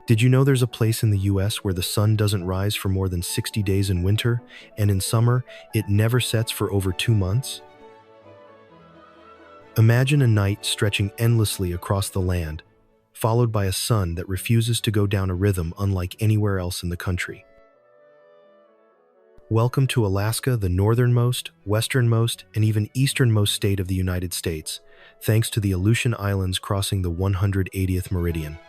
Did you know there's a place in the US where the sun doesn't rise for more than 60 days in winter, and in summer, it never sets for over 2 months? Imagine a night stretching endlessly across the land, followed by a sun that refuses to go down a rhythm unlike anywhere else in the country. Welcome to Alaska, the northernmost, westernmost, and even easternmost state of the United States, thanks to the Aleutian Islands crossing the 180th meridian.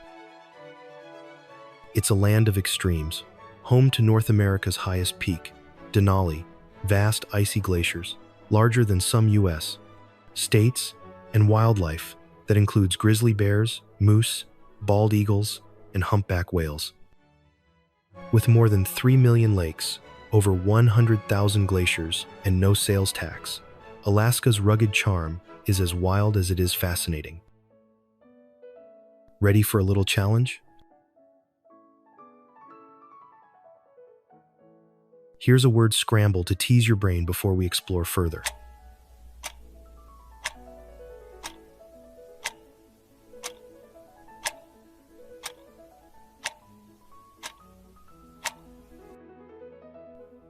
It's a land of extremes, home to North America's highest peak, Denali, vast icy glaciers, larger than some U.S. states, and wildlife that includes grizzly bears, moose, bald eagles, and humpback whales. With more than 3 million lakes, over 100,000 glaciers, and no sales tax, Alaska's rugged charm is as wild as it is fascinating. Ready for a little challenge? Here's a word scramble to tease your brain before we explore further.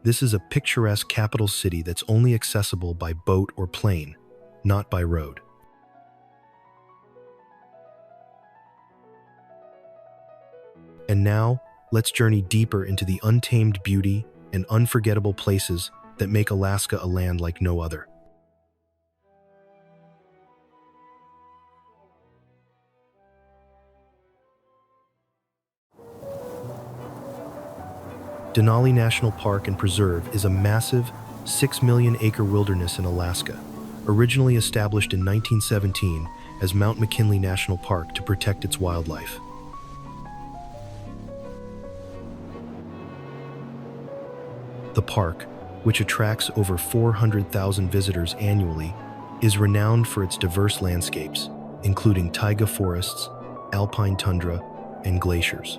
This is a picturesque capital city that's only accessible by boat or plane, not by road. And now, let's journey deeper into the untamed beauty and unforgettable places that make Alaska a land like no other. Denali National Park and Preserve is a massive 6 million acre wilderness in Alaska, originally established in 1917 as Mount McKinley National Park to protect its wildlife. The park, which attracts over 400,000 visitors annually, is renowned for its diverse landscapes, including taiga forests, alpine tundra, and glaciers.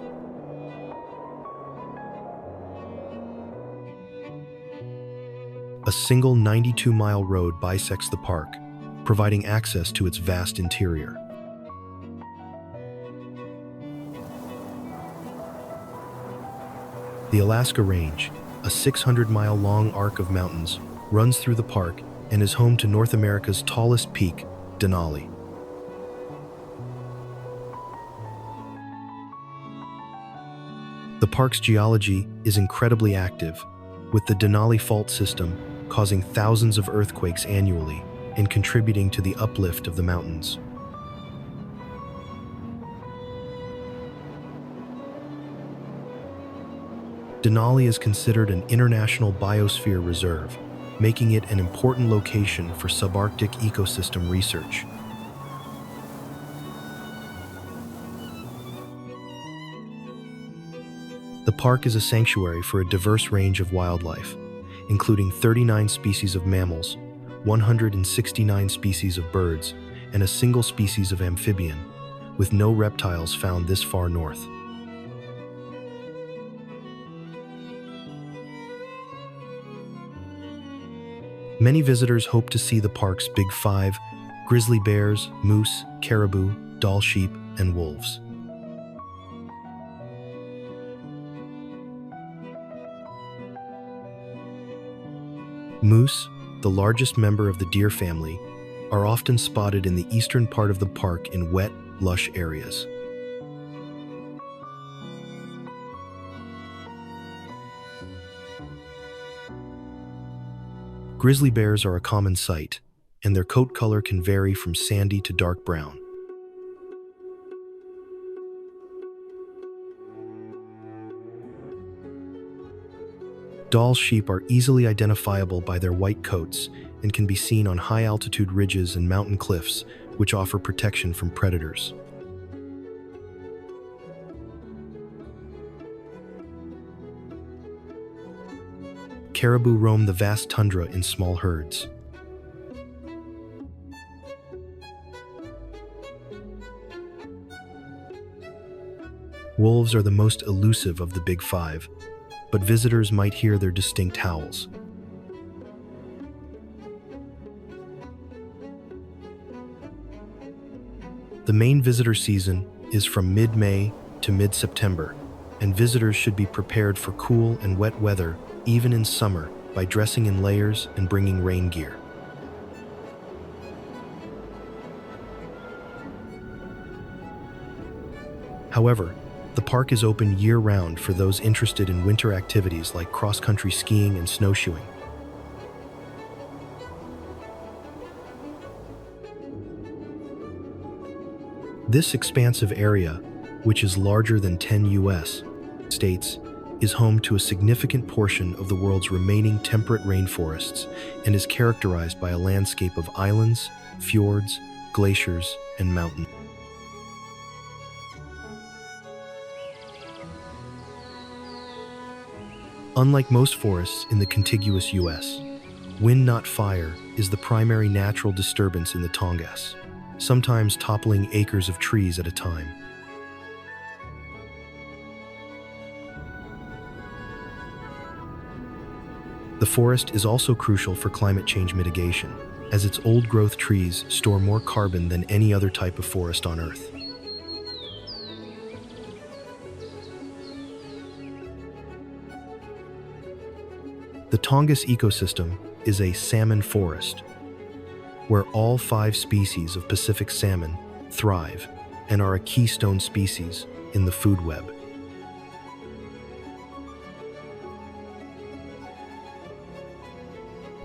A single 92-mile road bisects the park, providing access to its vast interior. The Alaska Range, a 600-mile-long arc of mountains, runs through the park and is home to North America's tallest peak, Denali. The park's geology is incredibly active, with the Denali Fault System causing thousands of earthquakes annually and contributing to the uplift of the mountains. Denali is considered an international biosphere reserve, making it an important location for subarctic ecosystem research. The park is a sanctuary for a diverse range of wildlife, including 39 species of mammals, 169 species of birds, and a single species of amphibian, with no reptiles found this far north. Many visitors hope to see the park's Big Five: grizzly bears, moose, caribou, Dall sheep, and wolves. Moose, the largest member of the deer family, are often spotted in the eastern part of the park in wet, lush areas. Grizzly bears are a common sight, and their coat color can vary from sandy to dark brown. Dall sheep are easily identifiable by their white coats and can be seen on high-altitude ridges and mountain cliffs, which offer protection from predators. Caribou roam the vast tundra in small herds. Wolves are the most elusive of the Big Five, but visitors might hear their distinct howls. The main visitor season is from mid-May to to mid-September, and visitors should be prepared for cool and wet weather even in summer by dressing in layers and bringing rain gear. However, the park is open year-round for those interested in winter activities like cross-country skiing and snowshoeing. This expansive area, which is larger than 10 U.S. states, is home to a significant portion of the world's remaining temperate rainforests and is characterized by a landscape of islands, fjords, glaciers, and mountains. Unlike most forests in the contiguous U.S., wind not fire is the primary natural disturbance in the Tongass, sometimes toppling acres of trees at a time. The forest is also crucial for climate change mitigation, as its old-growth trees store more carbon than any other type of forest on Earth. The Tongass ecosystem is a salmon forest, where all 5 species of Pacific salmon thrive and are a keystone species in the food web.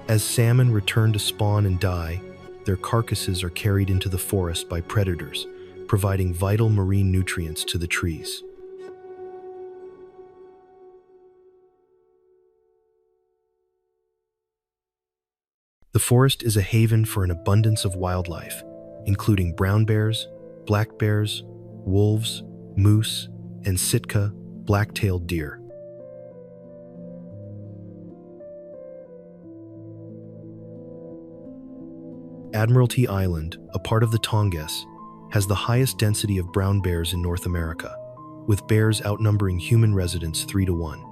As salmon return to spawn and die, their carcasses are carried into the forest by predators, providing vital marine nutrients to the trees. The forest is a haven for an abundance of wildlife, including brown bears, black bears, wolves, moose, and Sitka, black-tailed deer. Admiralty Island, a part of the Tongass, has the highest density of brown bears in North America, with bears outnumbering human residents 3-to-1.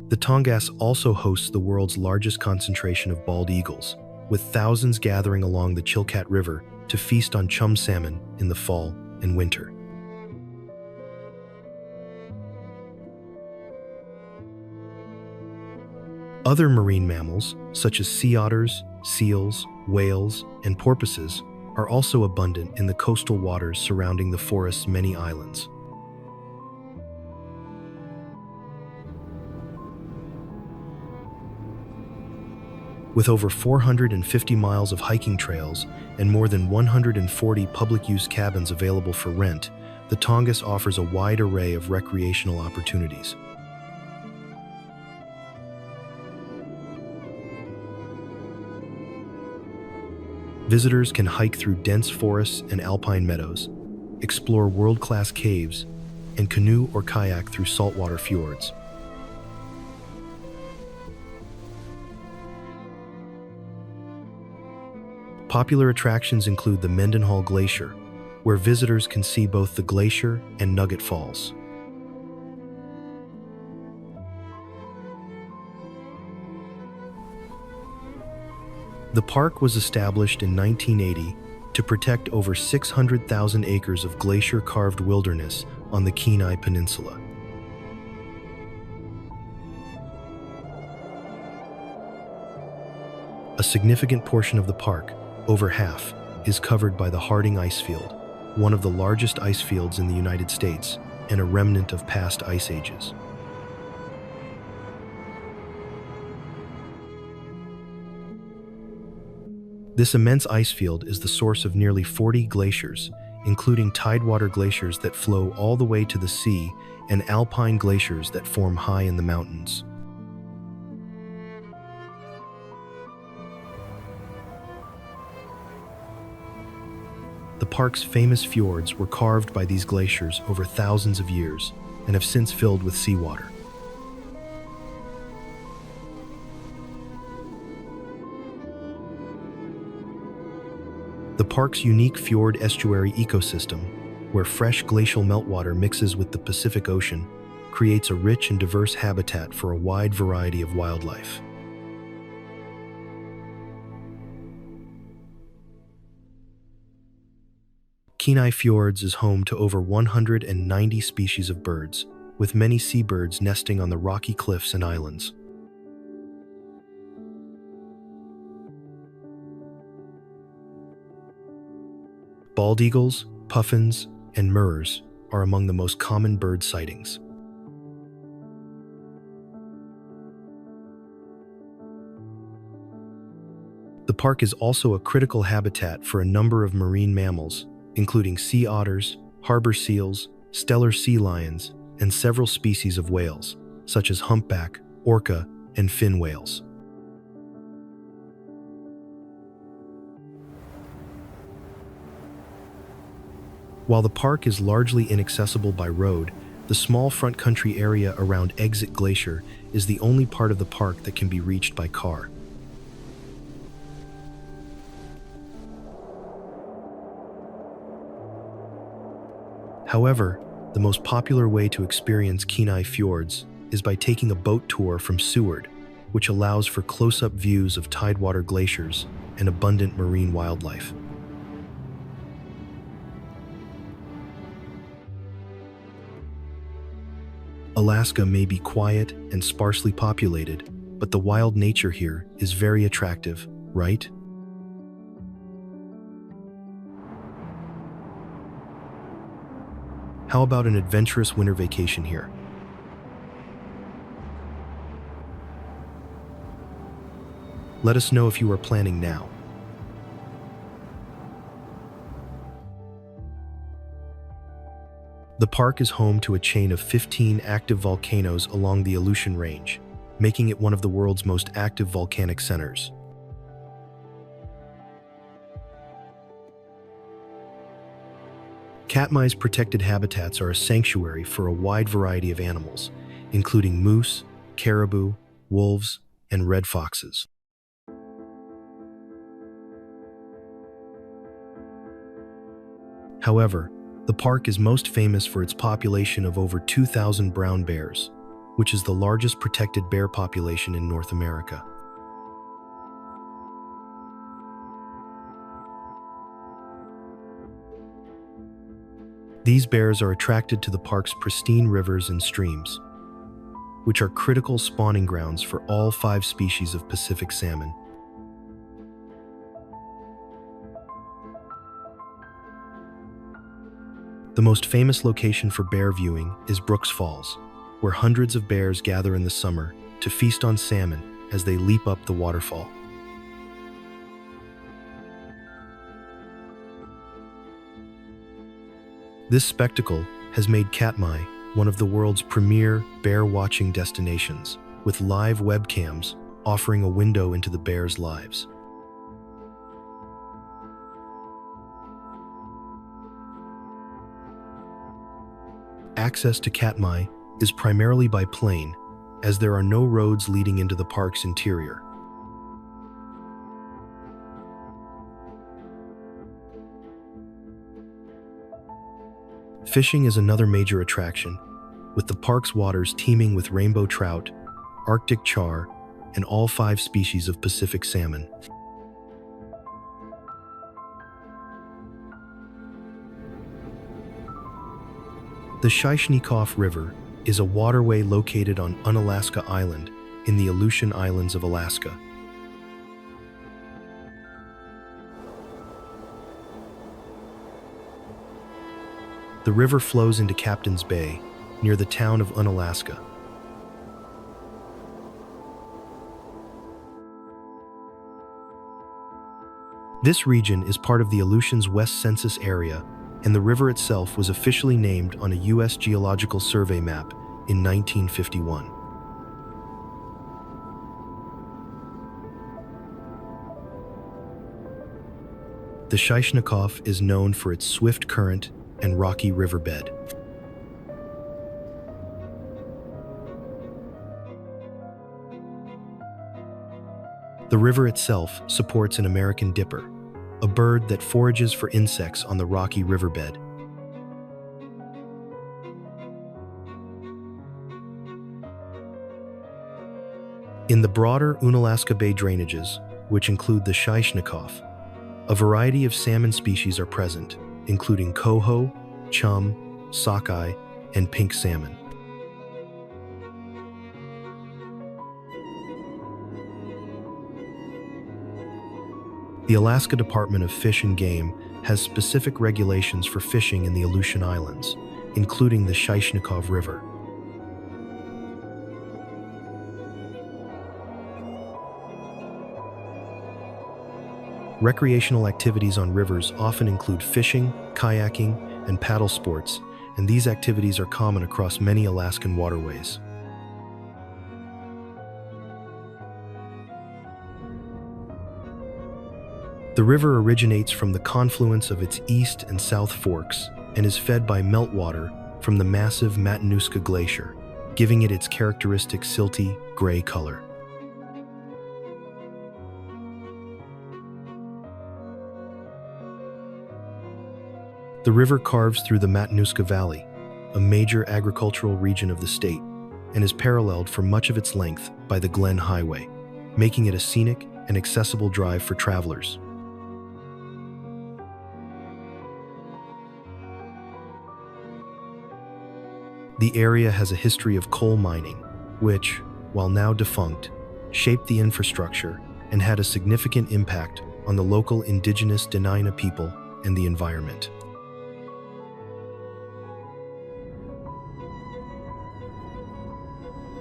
The Tongass also hosts the world's largest concentration of bald eagles, with thousands gathering along the Chulitna River to feast on chum salmon in the fall and winter. Other marine mammals, such as sea otters, seals, whales, and porpoises, are also abundant in the coastal waters surrounding the forest's many islands. With over 450 miles of hiking trails and more than 140 public-use cabins available for rent, the Tongass offers a wide array of recreational opportunities. Visitors can hike through dense forests and alpine meadows, explore world-class caves, and canoe or kayak through saltwater fjords. Popular attractions include the Mendenhall Glacier, where visitors can see both the glacier and Nugget Falls. The park was established in 1980 to protect over 600,000 acres of glacier-carved wilderness on the Kenai Peninsula. A significant portion of the park, over half, is covered by the Harding Icefield, one of the largest ice fields in the United States and a remnant of past ice ages. This immense ice field is the source of nearly 40 glaciers, including tidewater glaciers that flow all the way to the sea and alpine glaciers that form high in the mountains. The park's famous fjords were carved by these glaciers over thousands of years and have since filled with seawater. The park's unique fjord estuary ecosystem, where fresh glacial meltwater mixes with the Pacific Ocean, creates a rich and diverse habitat for a wide variety of wildlife. Kenai Fjords is home to over 190 species of birds, with many seabirds nesting on the rocky cliffs and islands. Bald eagles, puffins, and murres are among the most common bird sightings. The park is also a critical habitat for a number of marine mammals, including sea otters, harbor seals, stellar sea lions, and several species of whales, such as humpback, orca, and fin whales. While the park is largely inaccessible by road, the small front country area around Knik Glacier is the only part of the park that can be reached by car. However, the most popular way to experience Kenai Fjords is by taking a boat tour from Seward, which allows for close-up views of tidewater glaciers and abundant marine wildlife. Alaska may be quiet and sparsely populated, but the wild nature here is very attractive, right? How about an adventurous winter vacation here? Let us know if you are planning now. The park is home to a chain of 15 active volcanoes along the Aleutian Range, making it one of the world's most active volcanic centers. Katmai's protected habitats are a sanctuary for a wide variety of animals, including moose, caribou, wolves, and red foxes. However, the park is most famous for its population of over 2,000 brown bears, which is the largest protected bear population in North America. These bears are attracted to the park's pristine rivers and streams, which are critical spawning grounds for all 5 species of Pacific salmon. The most famous location for bear viewing is Brooks Falls, where hundreds of bears gather in the summer to feast on salmon as they leap up the waterfall. This spectacle has made Katmai one of the world's premier bear-watching destinations, with live webcams offering a window into the bears' lives. Access to Katmai is primarily by plane, as there are no roads leading into the park's interior. Fishing is another major attraction, with the park's waters teeming with rainbow trout, Arctic char, and all 5 species of Pacific salmon. The Shaishnikof River is a waterway located on Unalaska Island in the Aleutian Islands of Alaska. The river flows into Captain's Bay, near the town of Unalaska. This region is part of the Aleutian's West Census area, and the river itself was officially named on a U.S. Geological Survey map in 1951. The Shaishnikof is known for its swift current and rocky riverbed. The river itself supports an American dipper, a bird that forages for insects on the rocky riverbed. In the broader Unalaska Bay drainages, which include the Shaishnikof, a variety of salmon species are present, including coho, chum, sockeye, and pink salmon. The Alaska Department of Fish and Game has specific regulations for fishing in the Aleutian Islands, including the Shaishnikof River. Recreational activities on rivers often include fishing, kayaking, and paddle sports, and these activities are common across many Alaskan waterways. The river originates from the confluence of its east and south forks and is fed by meltwater from the massive Matanuska Glacier, giving it its characteristic silty, gray color. The river carves through the Matanuska Valley, a major agricultural region of the state, and is paralleled for much of its length by the Glen Highway, making it a scenic and accessible drive for travelers. The area has a history of coal mining, which, while now defunct, shaped the infrastructure and had a significant impact on the local indigenous Denali people and the environment.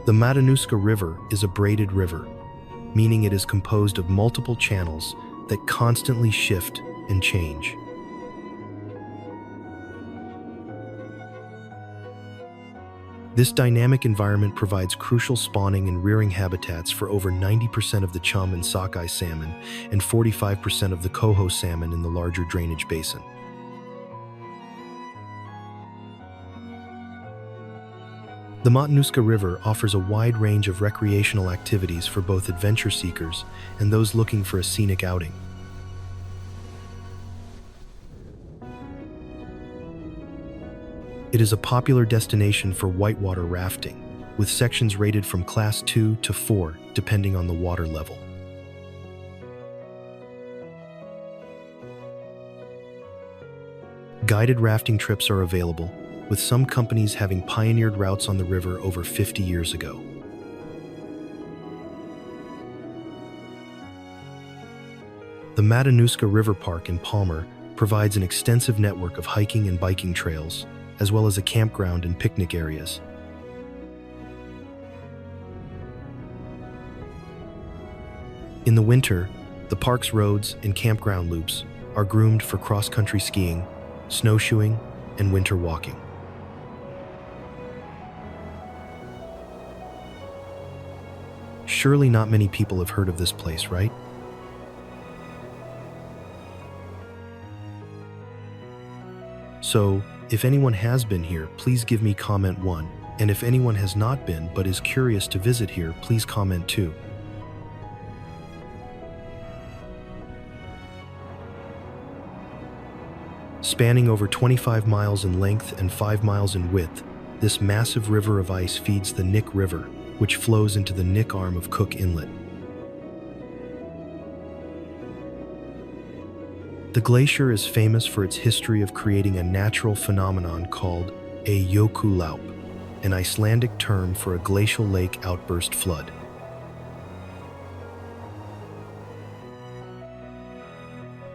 The Matanuska River is a braided river, meaning it is composed of multiple channels that constantly shift and change. This dynamic environment provides crucial spawning and rearing habitats for over 90% of the chum and sockeye salmon and 45% of the coho salmon in the larger drainage basin. The Matanuska River offers a wide range of recreational activities for both adventure seekers and those looking for a scenic outing. It is a popular destination for whitewater rafting, with sections rated from Class 2 to 4 depending on the water level. Guided rafting trips are available, with some companies having pioneered routes on the river over 50 years ago. The Matanuska River Park in Palmer provides an extensive network of hiking and biking trails, as well as a campground and picnic areas. In the winter, the park's roads and campground loops are groomed for cross-country skiing, snowshoeing, and winter walking. Surely not many people have heard of this place, right? So, if anyone has been here, please give me comment 1, and if anyone has not been but is curious to visit here, please comment 2. Spanning over 25 miles in length and 5 miles in width, this massive river of ice feeds the Knik River, which flows into the Knik Arm of Cook Inlet. The glacier is famous for its history of creating a natural phenomenon called a jökulhlaup, an Icelandic term for a glacial lake outburst flood.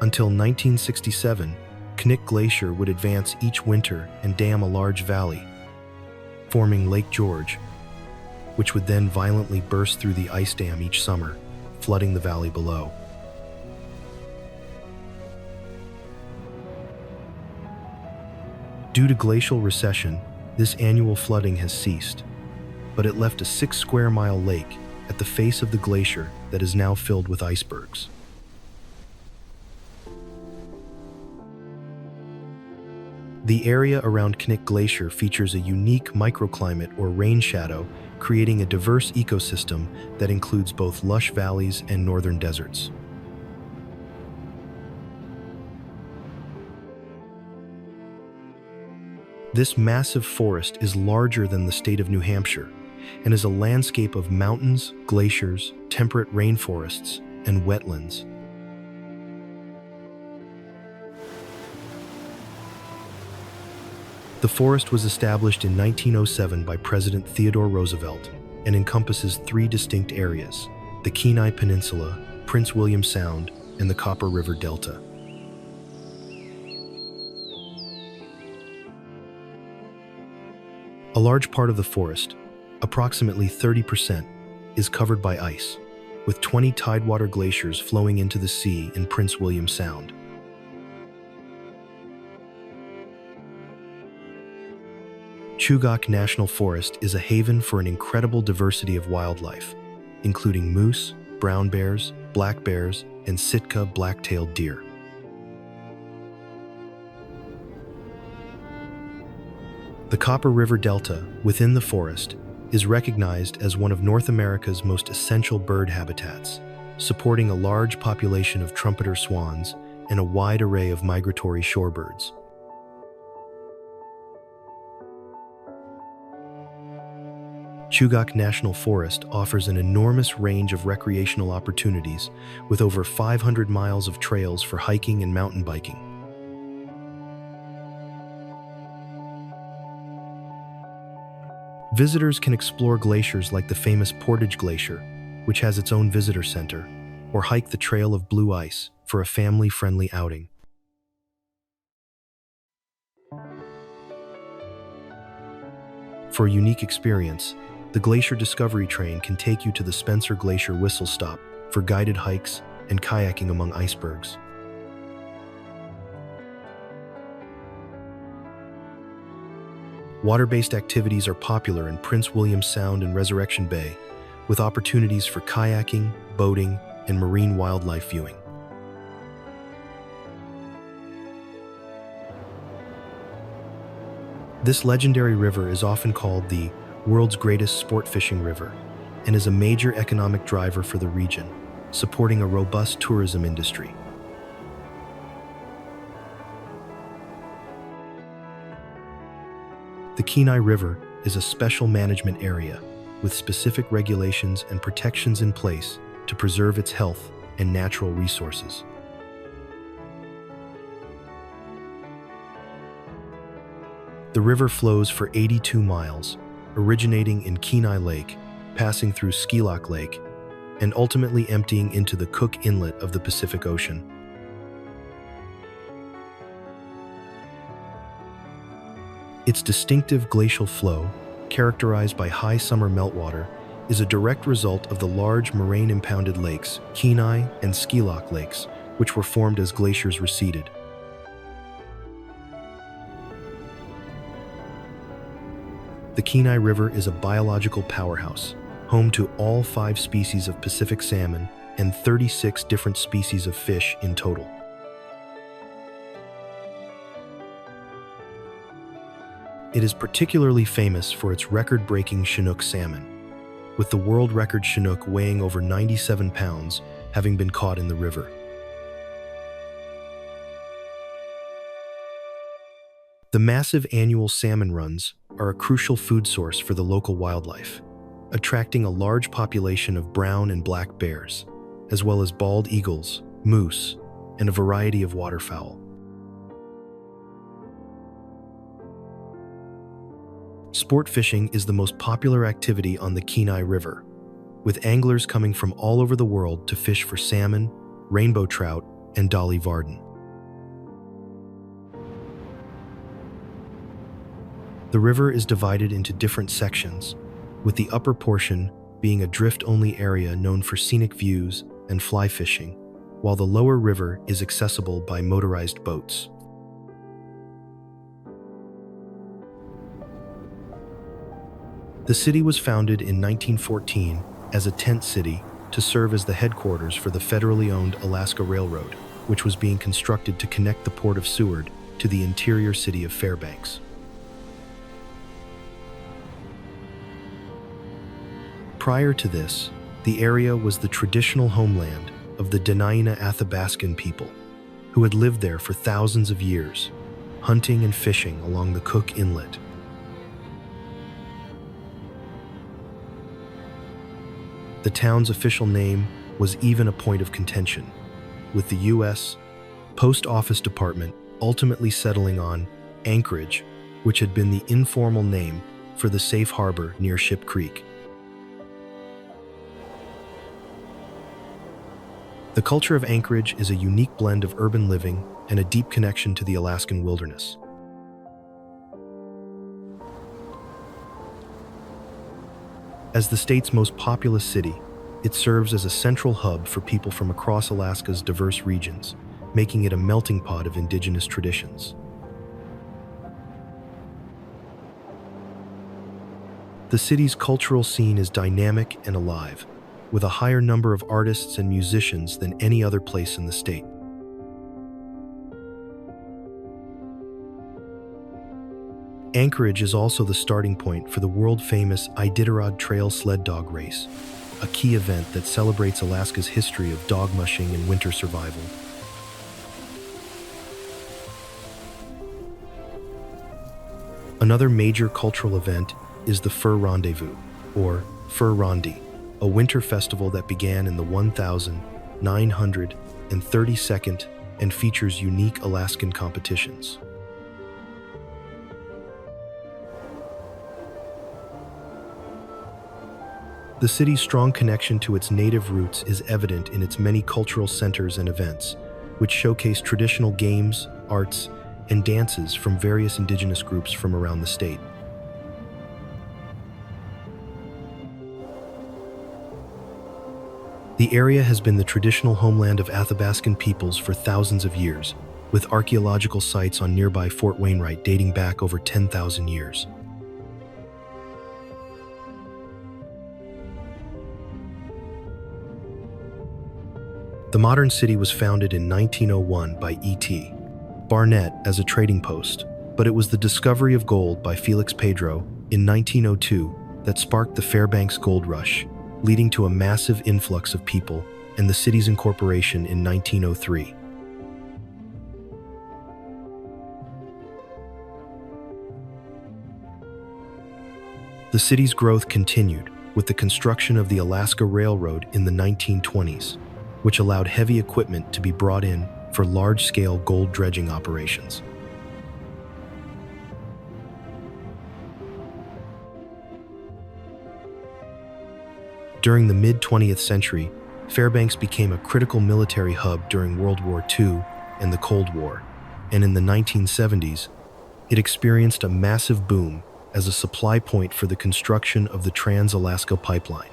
Until 1967, Knik Glacier would advance each winter and dam a large valley, forming Lake George, which would then violently burst through the ice dam each summer, flooding the valley below. Due to glacial recession, this annual flooding has ceased, but it left a 6-square-mile lake at the face of the glacier that is now filled with icebergs. The area around Knik Glacier features a unique microclimate or rain shadow, creating a diverse ecosystem that includes both lush valleys and northern deserts. This massive forest is larger than the state of New Hampshire and is a landscape of mountains, glaciers, temperate rainforests, and wetlands. The forest was established in 1907 by President Theodore Roosevelt and encompasses three distinct areas: the Kenai Peninsula, Prince William Sound, and the Copper River Delta. A large part of the forest, approximately 30%, is covered by ice, with 20 tidewater glaciers flowing into the sea in Prince William Sound. Chugach National Forest is a haven for an incredible diversity of wildlife, including moose, brown bears, black bears, and Sitka black-tailed deer. The Copper River Delta, within the forest, is recognized as one of North America's most essential bird habitats, supporting a large population of trumpeter swans and a wide array of migratory shorebirds. Chugach National Forest offers an enormous range of recreational opportunities, with over 500 miles of trails for hiking and mountain biking. Visitors can explore glaciers like the famous Portage Glacier, which has its own visitor center, or hike the Trail of Blue Ice for a family-friendly outing. For a unique experience, the Glacier Discovery Train can take you to the Spencer Glacier Whistle Stop for guided hikes and kayaking among icebergs. Water-based activities are popular in Prince William Sound and Resurrection Bay, with opportunities for kayaking, boating, and marine wildlife viewing. This legendary river is often called the world's greatest sport fishing river and is a major economic driver for the region, supporting a robust tourism industry. The Kenai River is a special management area with specific regulations and protections in place to preserve its health and natural resources. The river flows for 82 miles, originating in Kenai Lake, passing through Skagway Lake, and ultimately emptying into the Cook Inlet of the Pacific Ocean. Its distinctive glacial flow, characterized by high summer meltwater, is a direct result of the large moraine-impounded lakes, Kenai and Skagway Lakes, which were formed as glaciers receded. The Kenai River is a biological powerhouse, home to all 5 species of Pacific salmon and 36 different species of fish in total. It is particularly famous for its record-breaking Chinook salmon, with the world record Chinook weighing over 97 pounds having been caught in the river. The massive annual salmon runs are a crucial food source for the local wildlife, attracting a large population of brown and black bears, as well as bald eagles, moose, and a variety of waterfowl. Sport fishing is the most popular activity on the Kenai River, with anglers coming from all over the world to fish for salmon, rainbow trout, and dolly varden. The river is divided into different sections, with the upper portion being a drift-only area known for scenic views and fly fishing, while the lower river is accessible by motorized boats. The city was founded in 1914 as a tent city to serve as the headquarters for the federally owned Alaska Railroad, which was being constructed to connect the port of Seward to the interior city of Fairbanks. Prior to this, the area was the traditional homeland of the Denali Athabascan people, who had lived there for thousands of years, hunting and fishing along the Cook Inlet. The town's official name was even a point of contention, with the U.S. Post Office Department ultimately settling on Anchorage which had been the informal name for the safe harbor near Ship Creek. The culture of Anchorage is a unique blend of urban living and a deep connection to the Alaskan wilderness. As the state's most populous city, it serves as a central hub for people from across Alaska's diverse regions, making it a melting pot of indigenous traditions. The city's cultural scene is dynamic and alive, with a higher number of artists and musicians than any other place in the state. Anchorage is also the starting point for the world-famous Iditarod Trail sled dog race, a key event that celebrates Alaska's history of dog mushing and winter survival. Another major cultural event is the Fur Rendezvous, or Fur Rondi, a winter festival that began in the 1932nd and features unique Alaskan competitions. The city's strong connection to its native roots is evident in its many cultural centers and events, which showcase traditional games, arts, and dances from various indigenous groups from around the state. The area has been the traditional homeland of Athabascan peoples for thousands of years, with archaeological sites on nearby Fort Wainwright dating back over 10,000 years. The modern city was founded in 1901 by E.T. Barnett as a trading post, but it was the discovery of gold by Felix Pedro in 1902 that sparked the Fairbanks gold rush, leading to a massive influx of people and the city's incorporation in 1903. The city's growth continued with the construction of the Alaska Railroad in the 1920s, which allowed heavy equipment to be brought in for large-scale gold dredging operations. During the mid-20th century, Fairbanks became a critical military hub during World War II and the Cold War, and in the 1970s, it experienced a massive boom as a supply point for the construction of the Trans-Alaska Pipeline.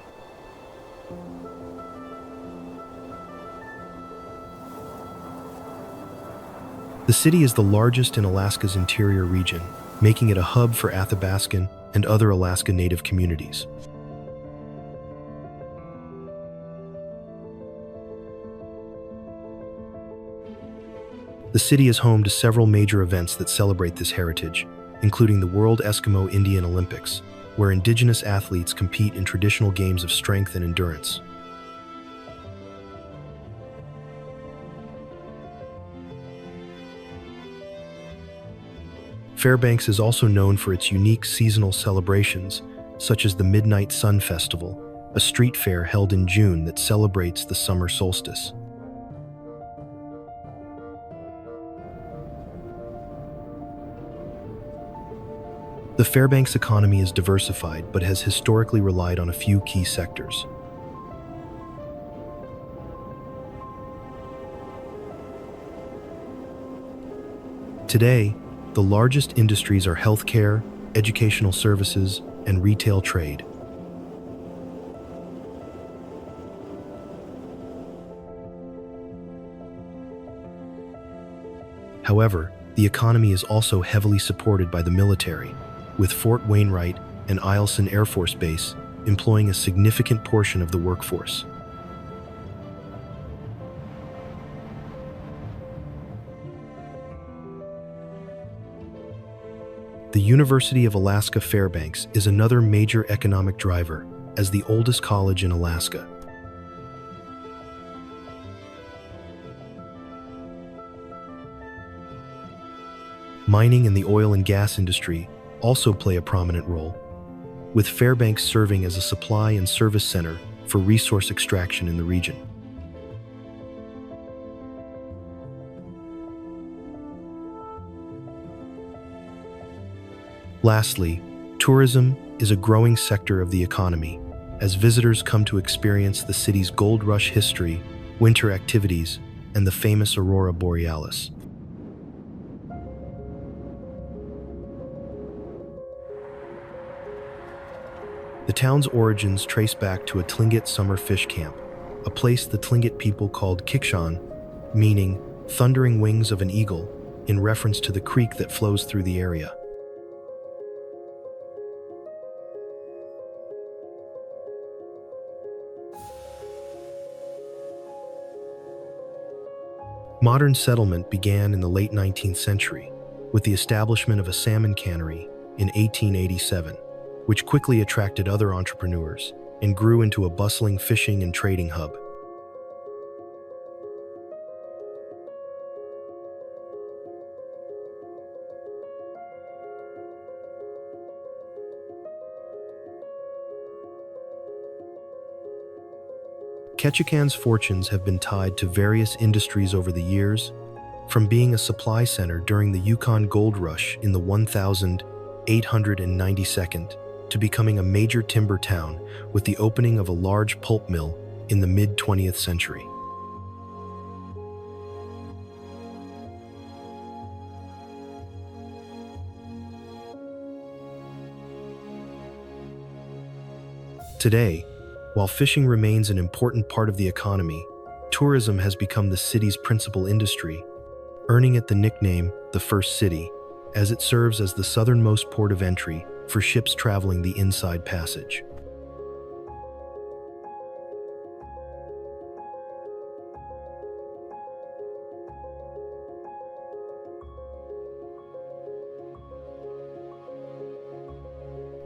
The city is the largest in Alaska's interior region, making it a hub for Athabascan and other Alaska Native communities. The city is home to several major events that celebrate this heritage, including the World Eskimo Indian Olympics, where indigenous athletes compete in traditional games of strength and endurance. Fairbanks is also known for its unique seasonal celebrations, such as the Midnight Sun Festival, a street fair held in June that celebrates the summer solstice. The Fairbanks economy is diversified but has historically relied on a few key sectors. Today, the largest industries are healthcare, educational services, and retail trade. However, the economy is also heavily supported by the military, with Fort Wainwright and Eielson Air Force Base employing a significant portion of the workforce. The University of Alaska Fairbanks is another major economic driver, as the oldest college in Alaska. Mining and the oil and gas industry also play a prominent role, with Fairbanks serving as a supply and service center for resource extraction in the region. Lastly, tourism is a growing sector of the economy, as visitors come to experience the city's gold rush history, winter activities, and the famous aurora borealis. The town's origins trace back to a Tlingit summer fish camp, a place the Tlingit people called Ketchikan, meaning thundering wings of an eagle, in reference to the creek that flows through the area. Modern settlement began in the late 19th century with the establishment of a salmon cannery in 1887, which quickly attracted other entrepreneurs and grew into a bustling fishing and trading hub. Ketchikan's fortunes have been tied to various industries over the years, from being a supply center during the Yukon Gold Rush in the 1892nd to becoming a major timber town with the opening of a large pulp mill in the mid-20th century. Today, while fishing remains an important part of the economy, tourism has become the city's principal industry, earning it the nickname the First City, as it serves as the southernmost port of entry for ships traveling the Inside Passage.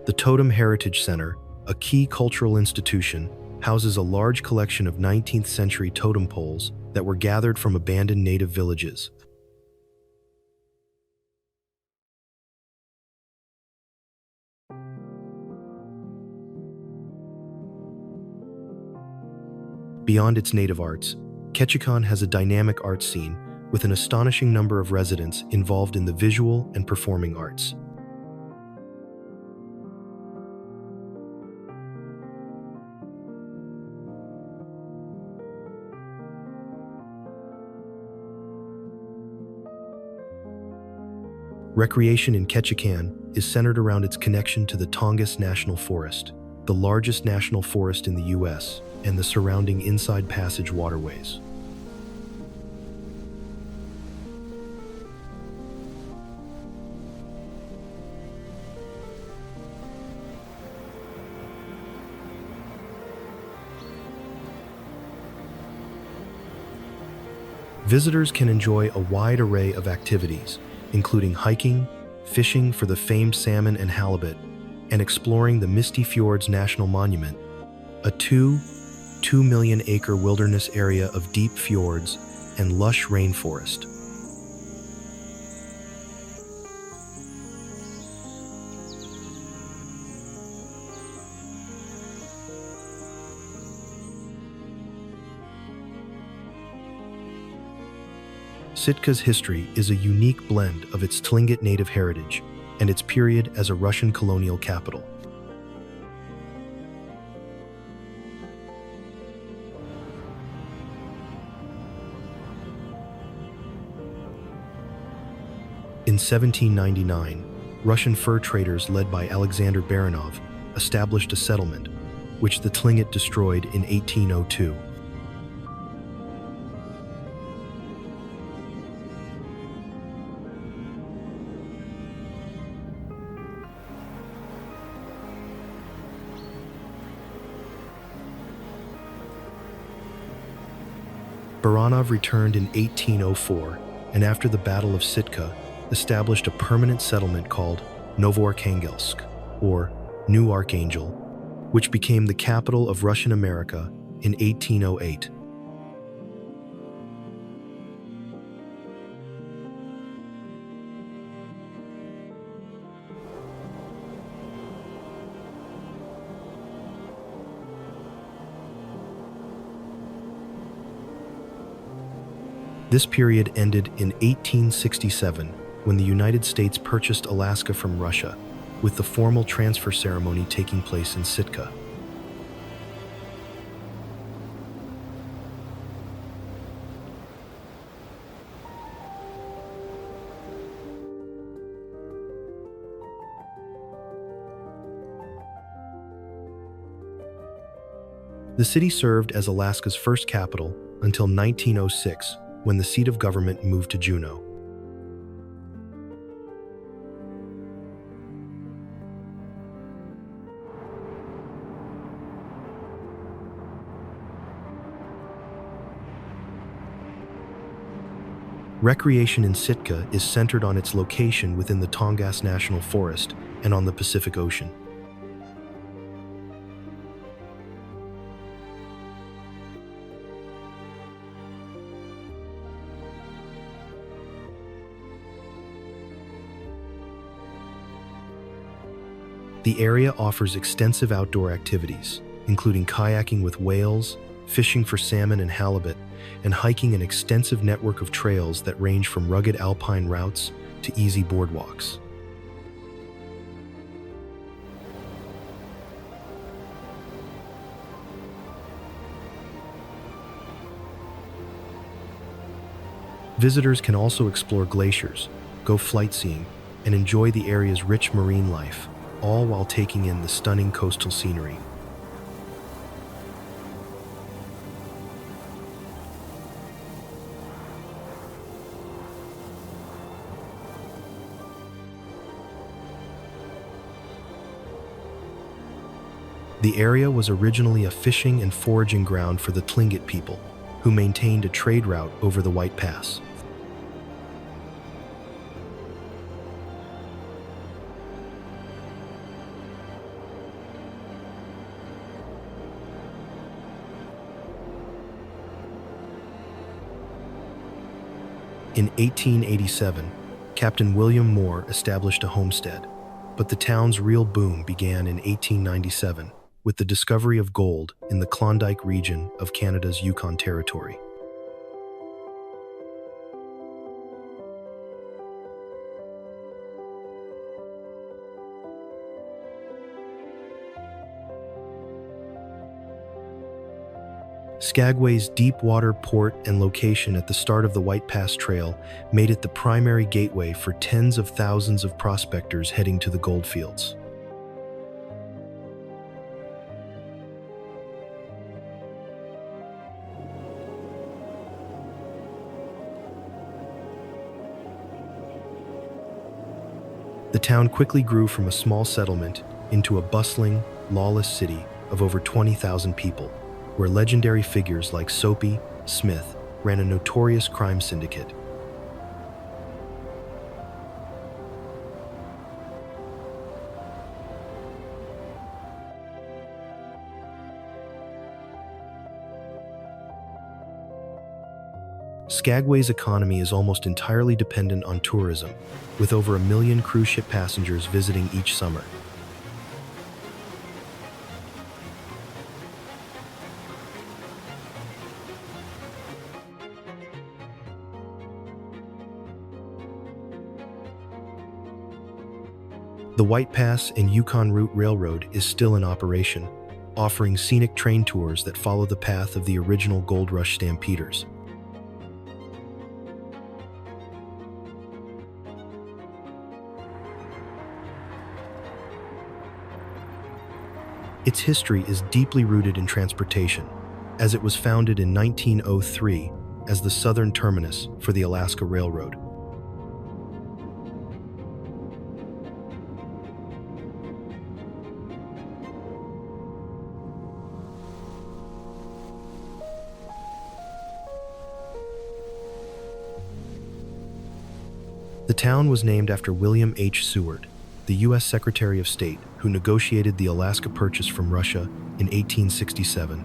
The Totem Heritage Center, a key cultural institution, houses a large collection of 19th century totem poles that were gathered from abandoned native villages. Beyond its native arts, Ketchikan has a dynamic art scene with an astonishing number of residents involved in the visual and performing arts. Recreation in Ketchikan is centered around its connection to the Tongass National Forest, the largest national forest in the U.S., and the surrounding Inside Passage waterways. Visitors can enjoy a wide array of activities, including hiking, fishing for the famed salmon and halibut, and exploring the Misty Fjords National Monument, a 2 million-acre wilderness area of deep fjords and lush rainforest. Sitka's history is a unique blend of its Tlingit native heritage and its period as a Russian colonial capital. In 1799, Russian fur traders led by Alexander Baranov established a settlement, which the Tlingit destroyed in 1802. Baranov returned in 1804, and after the Battle of Sitka, established a permanent settlement called Novoarkhangelsk, or New Archangel, which became the capital of Russian America in 1808. This period ended in 1867, when the United States purchased Alaska from Russia, with the formal transfer ceremony taking place in Sitka. The city served as Alaska's first capital until 1906, when the seat of government moved to Juneau. Recreation in Sitka is centered on its location within the Tongass National Forest and on the Pacific Ocean. The area offers extensive outdoor activities, including kayaking with whales, fishing for salmon and halibut, and hiking an extensive network of trails that range from rugged alpine routes to easy boardwalks. Visitors can also explore glaciers, go flight seeing, and enjoy the area's rich marine life, all while taking in the stunning coastal scenery. The area was originally a fishing and foraging ground for the Tlingit people, who maintained a trade route over the White Pass. In 1887, Captain William Moore established a homestead, but the town's real boom began in 1897 with the discovery of gold in the Klondike region of Canada's Yukon Territory. Skagway's deep water port and location at the start of the White Pass Trail made it the primary gateway for tens of thousands of prospectors heading to the goldfields. The town quickly grew from a small settlement into a bustling, lawless city of over 20,000 people, where legendary figures like Soapy Smith ran a notorious crime syndicate. Skagway's economy is almost entirely dependent on tourism, with over 1 million cruise ship passengers visiting each summer. The White Pass and Yukon Route Railroad is still in operation, offering scenic train tours that follow the path of the original Gold Rush stampeders. Its history is deeply rooted in transportation, as it was founded in 1903 as the southern terminus for the Alaska Railroad. The town was named after William H. Seward, the U.S. Secretary of State who negotiated the Alaska Purchase from Russia in 1867.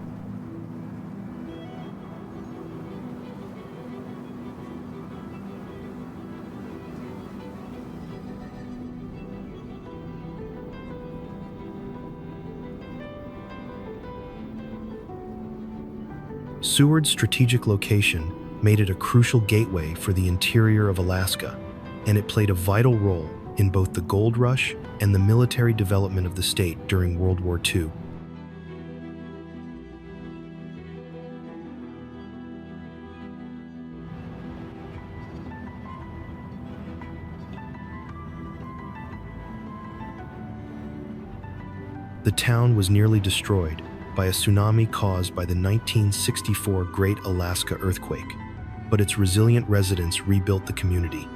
Seward's strategic location made it a crucial gateway for the interior of Alaska, and it played a vital role in both the gold rush and the military development of the state during World War II. The town was nearly destroyed by a tsunami caused by the 1964 Great Alaska Earthquake, but its resilient residents rebuilt the community.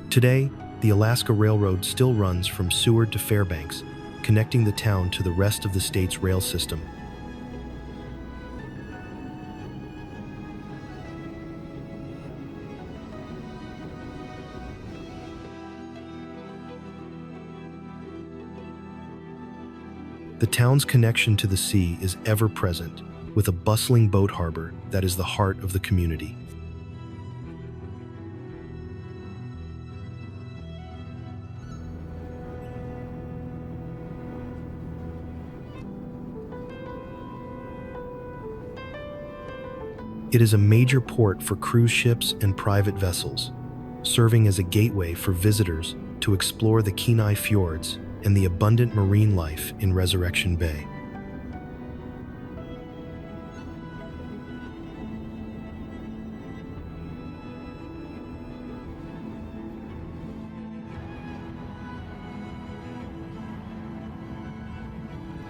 Today, the Alaska Railroad still runs from Seward to Fairbanks, connecting the town to the rest of the state's rail system. The town's connection to the sea is ever present, with a bustling boat harbor that is the heart of the community. It is a major port for cruise ships and private vessels, serving as a gateway for visitors to explore the Kenai Fjords and the abundant marine life in Resurrection Bay.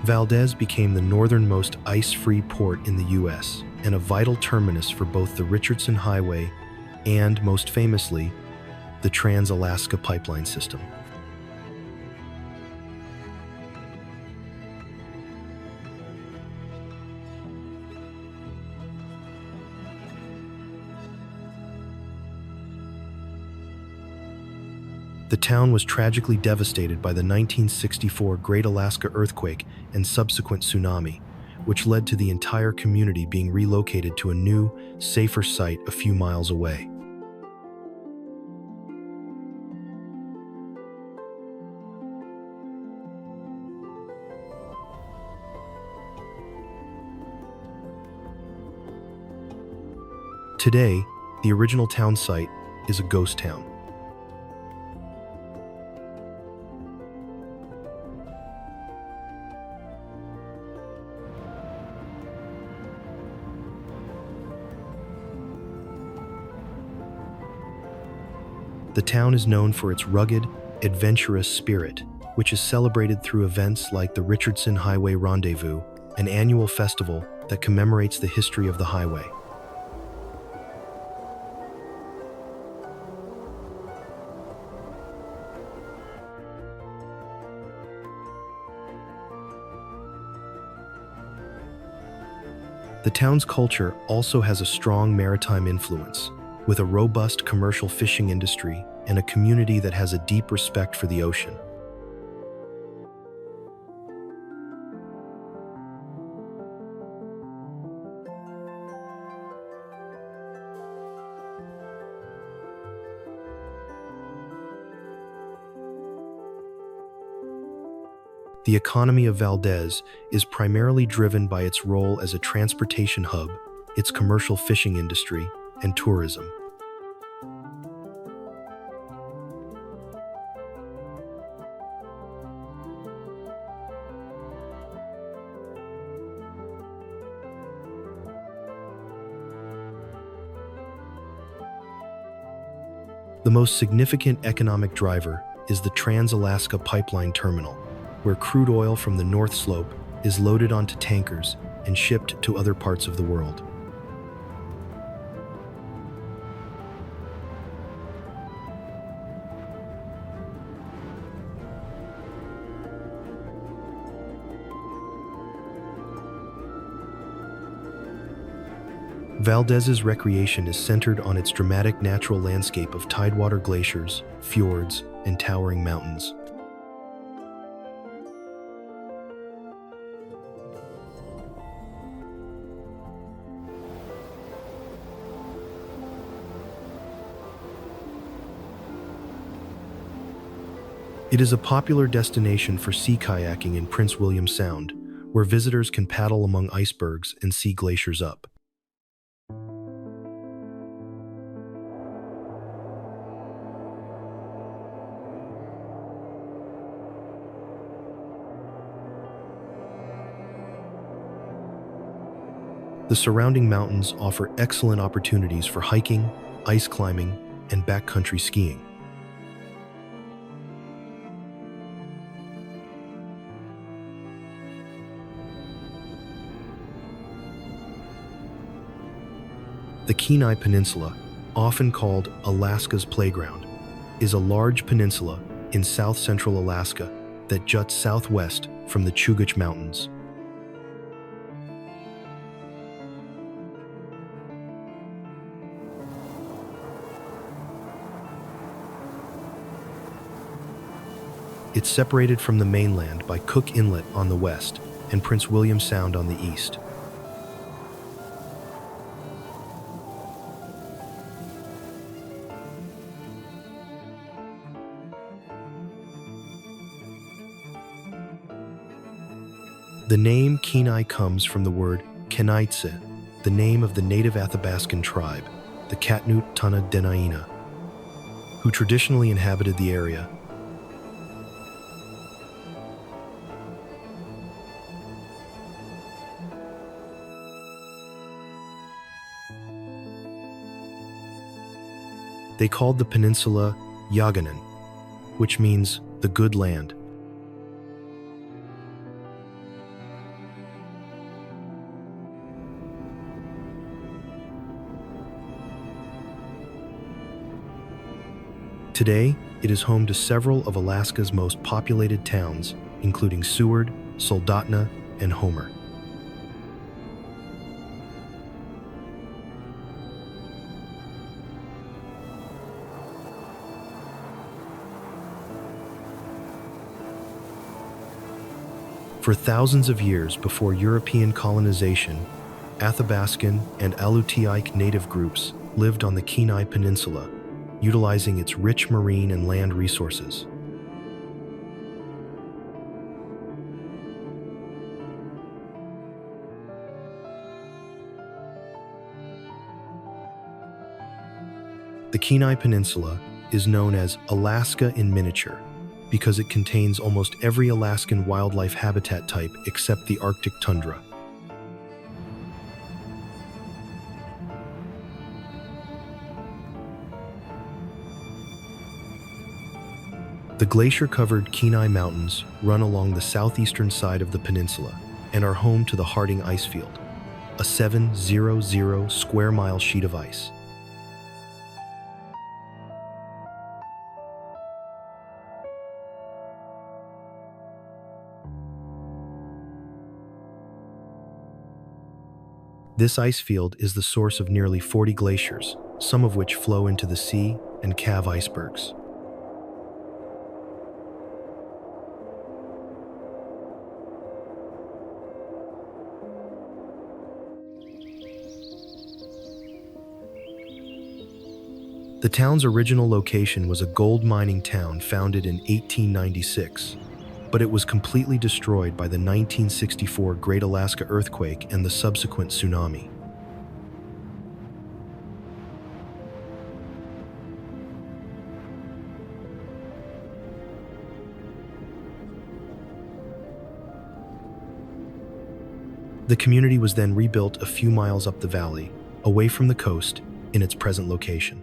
Valdez became the northernmost ice-free port in the U.S. and a vital terminus for both the Richardson Highway and, most famously, the Trans-Alaska Pipeline System. The town was tragically devastated by the 1964 Great Alaska Earthquake and subsequent tsunami, which led to the entire community being relocated to a new, safer site a few miles away. Today, the original town site is a ghost town. The town is known for its rugged, adventurous spirit, which is celebrated through events like the Richardson Highway Rendezvous, an annual festival that commemorates the history of the highway. The town's culture also has a strong maritime influence, with a robust commercial fishing industry and a community that has a deep respect for the ocean. The economy of Valdez is primarily driven by its role as a transportation hub, its commercial fishing industry, and tourism. The most significant economic driver is the Trans-Alaska Pipeline Terminal, where crude oil from the North Slope is loaded onto tankers and shipped to other parts of the world. Valdez's recreation is centered on its dramatic natural landscape of tidewater glaciers, fjords, and towering mountains. It is a popular destination for sea kayaking in Prince William Sound, where visitors can paddle among icebergs and see glaciers up. The surrounding mountains offer excellent opportunities for hiking, ice climbing, and backcountry skiing. The Kenai Peninsula, often called Alaska's Playground, is a large peninsula in south-central Alaska that juts southwest from the Chugach Mountains. It's separated from the mainland by Cook Inlet on the west and Prince William Sound on the east. The name Kenai comes from the word Kenaitse, the name of the native Athabascan tribe, the Katnut Tana Denaina, who traditionally inhabited the area. They called the peninsula Yaganan, which means the good land. Today, it is home to several of Alaska's most populated towns, including Seward, Soldotna, and Homer. For thousands of years before European colonization, Athabascan and Aleutian native groups lived on the Kenai Peninsula, utilizing its rich marine and land resources. The Kenai Peninsula is known as Alaska in miniature because it contains almost every Alaskan wildlife habitat type except the Arctic tundra. The glacier-covered Kenai Mountains run along the southeastern side of the peninsula and are home to the Harding Icefield, a 700 square-mile sheet of ice. This ice field is the source of nearly 40 glaciers, some of which flow into the sea and calve icebergs. The town's original location was a gold mining town founded in 1896, but it was completely destroyed by the 1964 Great Alaska Earthquake and the subsequent tsunami. The community was then rebuilt a few miles up the valley, away from the coast, in its present location.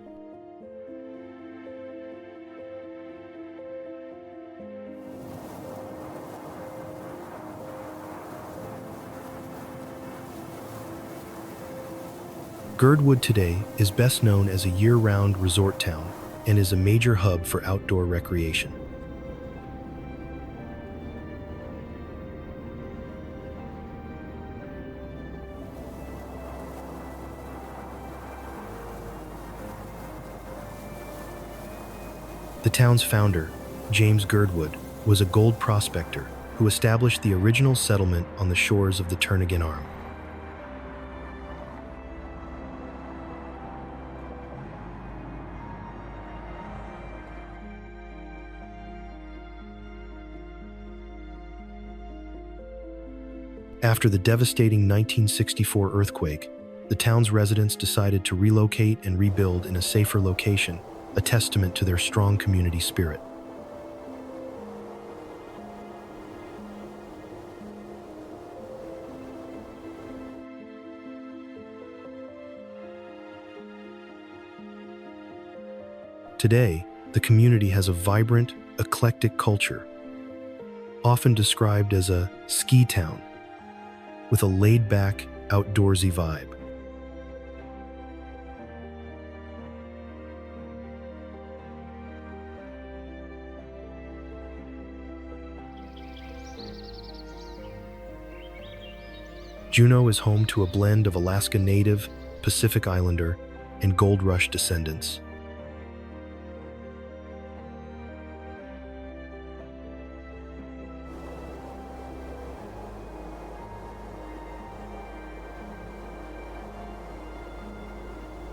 Girdwood today is best known as a year-round resort town and is a major hub for outdoor recreation. The town's founder, James Girdwood, was a gold prospector who established the original settlement on the shores of the Turnagain Arm. After the devastating 1964 earthquake, the town's residents decided to relocate and rebuild in a safer location, a testament to their strong community spirit. Today, the community has a vibrant, eclectic culture, often described as a ski town, with a laid-back, outdoorsy vibe. Juneau is home to a blend of Alaska Native, Pacific Islander, and Gold Rush descendants.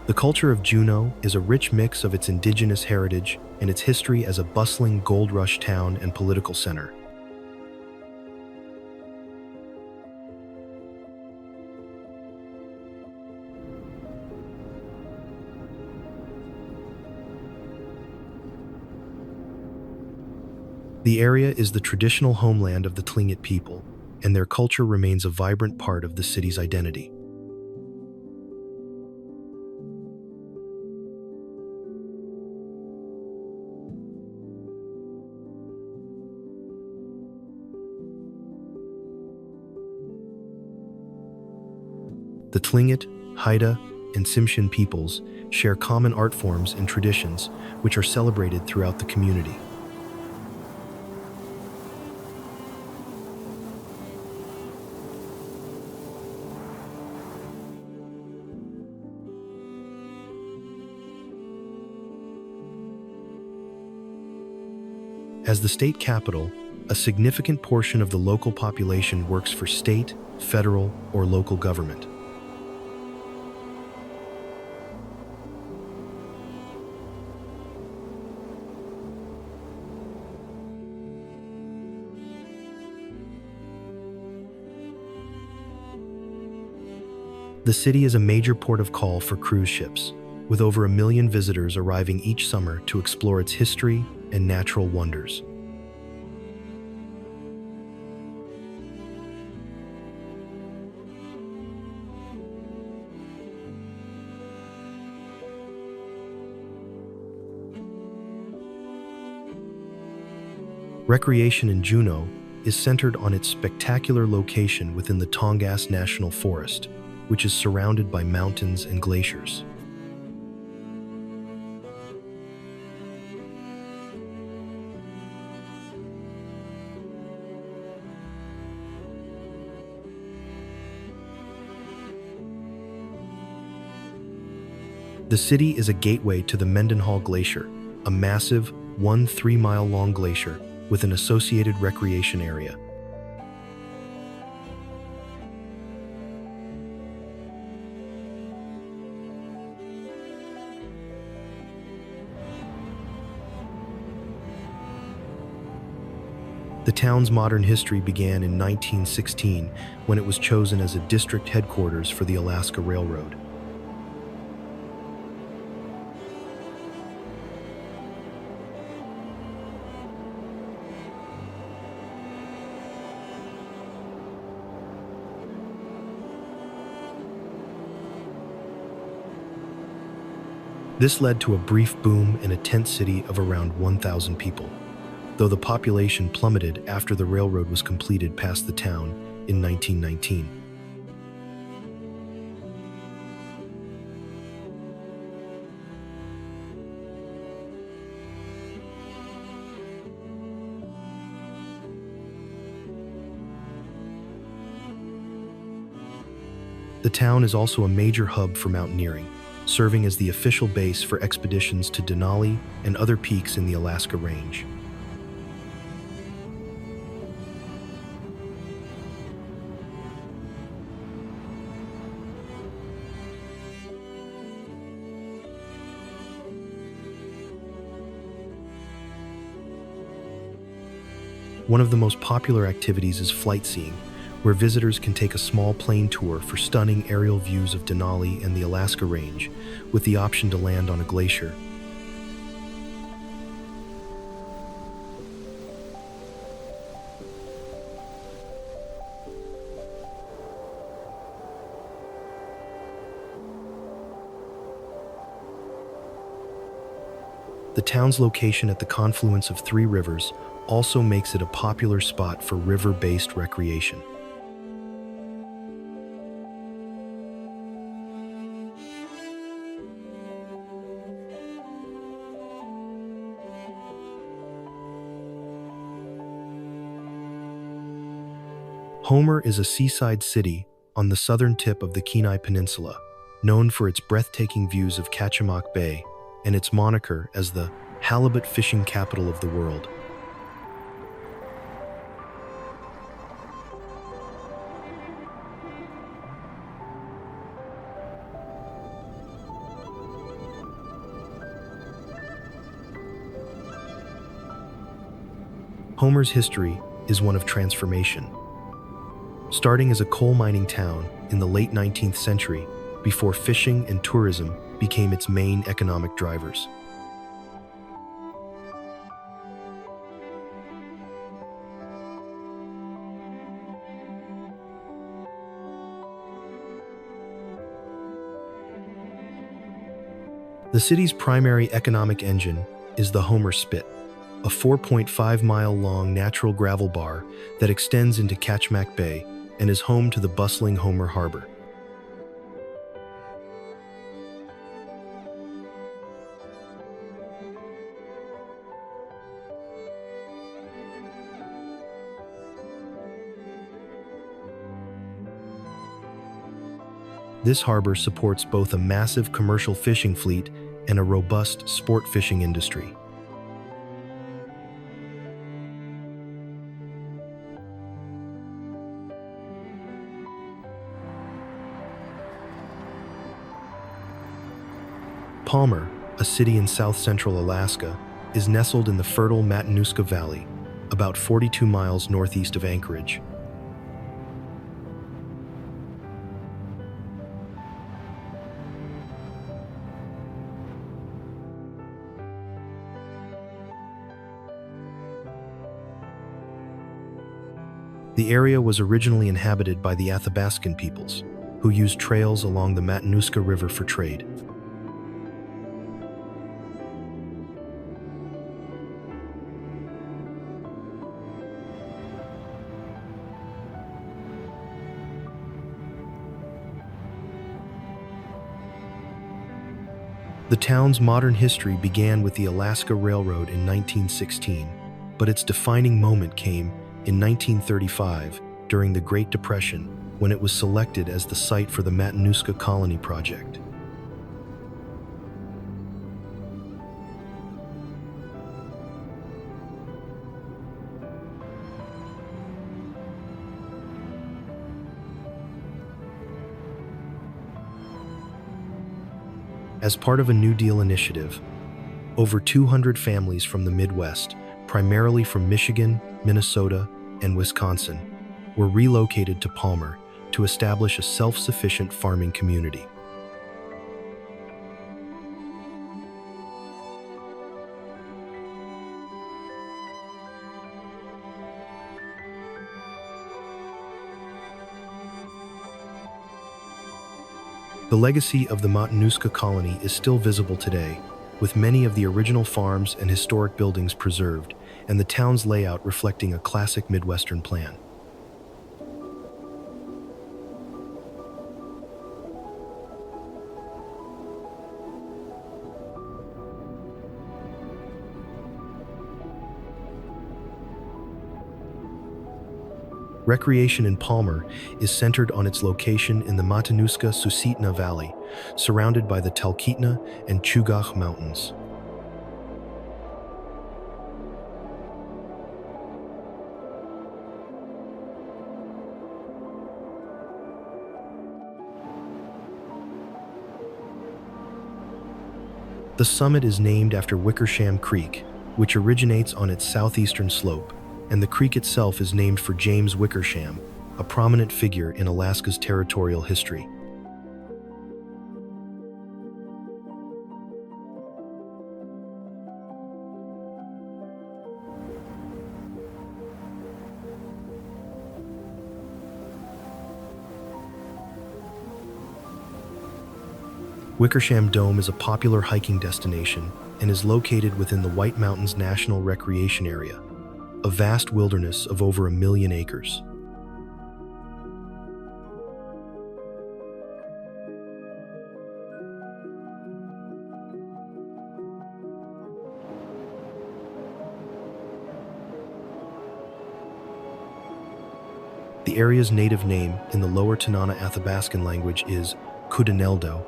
The culture of Juneau is a rich mix of its indigenous heritage and its history as a bustling gold rush town and political center. The area is the traditional homeland of the Tlingit people, and their culture remains a vibrant part of the city's identity. The Tlingit, Haida, and Tsimshian peoples share common art forms and traditions, which are celebrated throughout the community. As the state capital, a significant portion of the local population works for state, federal, or local government. The city is a major port of call for cruise ships, with over 1 million visitors arriving each summer to explore its history and natural wonders. Recreation in Juneau is centered on its spectacular location within the Tongass National Forest, which is surrounded by mountains and glaciers. The city is a gateway to the Mendenhall Glacier, a massive 3-mile-long glacier with an associated recreation area. The town's modern history began in 1916 when it was chosen as a district headquarters for the Alaska Railroad. This led to a brief boom in a tent city of around 1,000 people, though the population plummeted after the railroad was completed past the town in 1919. The town is also a major hub for mountaineering, serving as the official base for expeditions to Denali and other peaks in the Alaska Range. One of the most popular activities is flight seeing, where visitors can take a small plane tour for stunning aerial views of Denali and the Alaska Range, with the option to land on a glacier. The town's location at the confluence of three rivers also makes it a popular spot for river-based recreation. Homer is a seaside city on the southern tip of the Kenai Peninsula, known for its breathtaking views of Ketchikan Bay and its moniker as the halibut fishing capital of the world. Homer's history is one of transformation. Starting as a coal mining town in the late 19th century, before fishing and tourism became its main economic drivers. The city's primary economic engine is the Homer Spit, a 4.5-mile-long natural gravel bar that extends into Ketchikan Bay and is home to the bustling Homer Harbor. This harbor supports both a massive commercial fishing fleet and a robust sport fishing industry. Palmer, a city in south-central Alaska, is nestled in the fertile Matanuska Valley, about 42 miles northeast of Anchorage. The area was originally inhabited by the Athabascan peoples, who used trails along the Matanuska River for trade. The town's modern history began with the Alaska Railroad in 1916, but its defining moment came in 1935 during the Great Depression, when it was selected as the site for the Matanuska Colony Project. As part of a New Deal initiative, over 200 families from the Midwest, primarily from Michigan, Minnesota, and Wisconsin, were relocated to Palmer to establish a self-sufficient farming community. The legacy of the Matanuska colony is still visible today, with many of the original farms and historic buildings preserved, and the town's layout reflecting a classic Midwestern plan. Recreation in Palmer is centered on its location in the Matanuska-Susitna Valley, surrounded by the Talkeetna and Chugach mountains. The summit is named after Wickersham Creek, which originates on its southeastern slope, and the creek itself is named for James Wickersham, a prominent figure in Alaska's territorial history. Wickersham Dome is a popular hiking destination and is located within the White Mountains National Recreation Area, a vast wilderness of over 1 million acres. The area's native name in the Lower Tanana Athabascan language is Kudaneldo.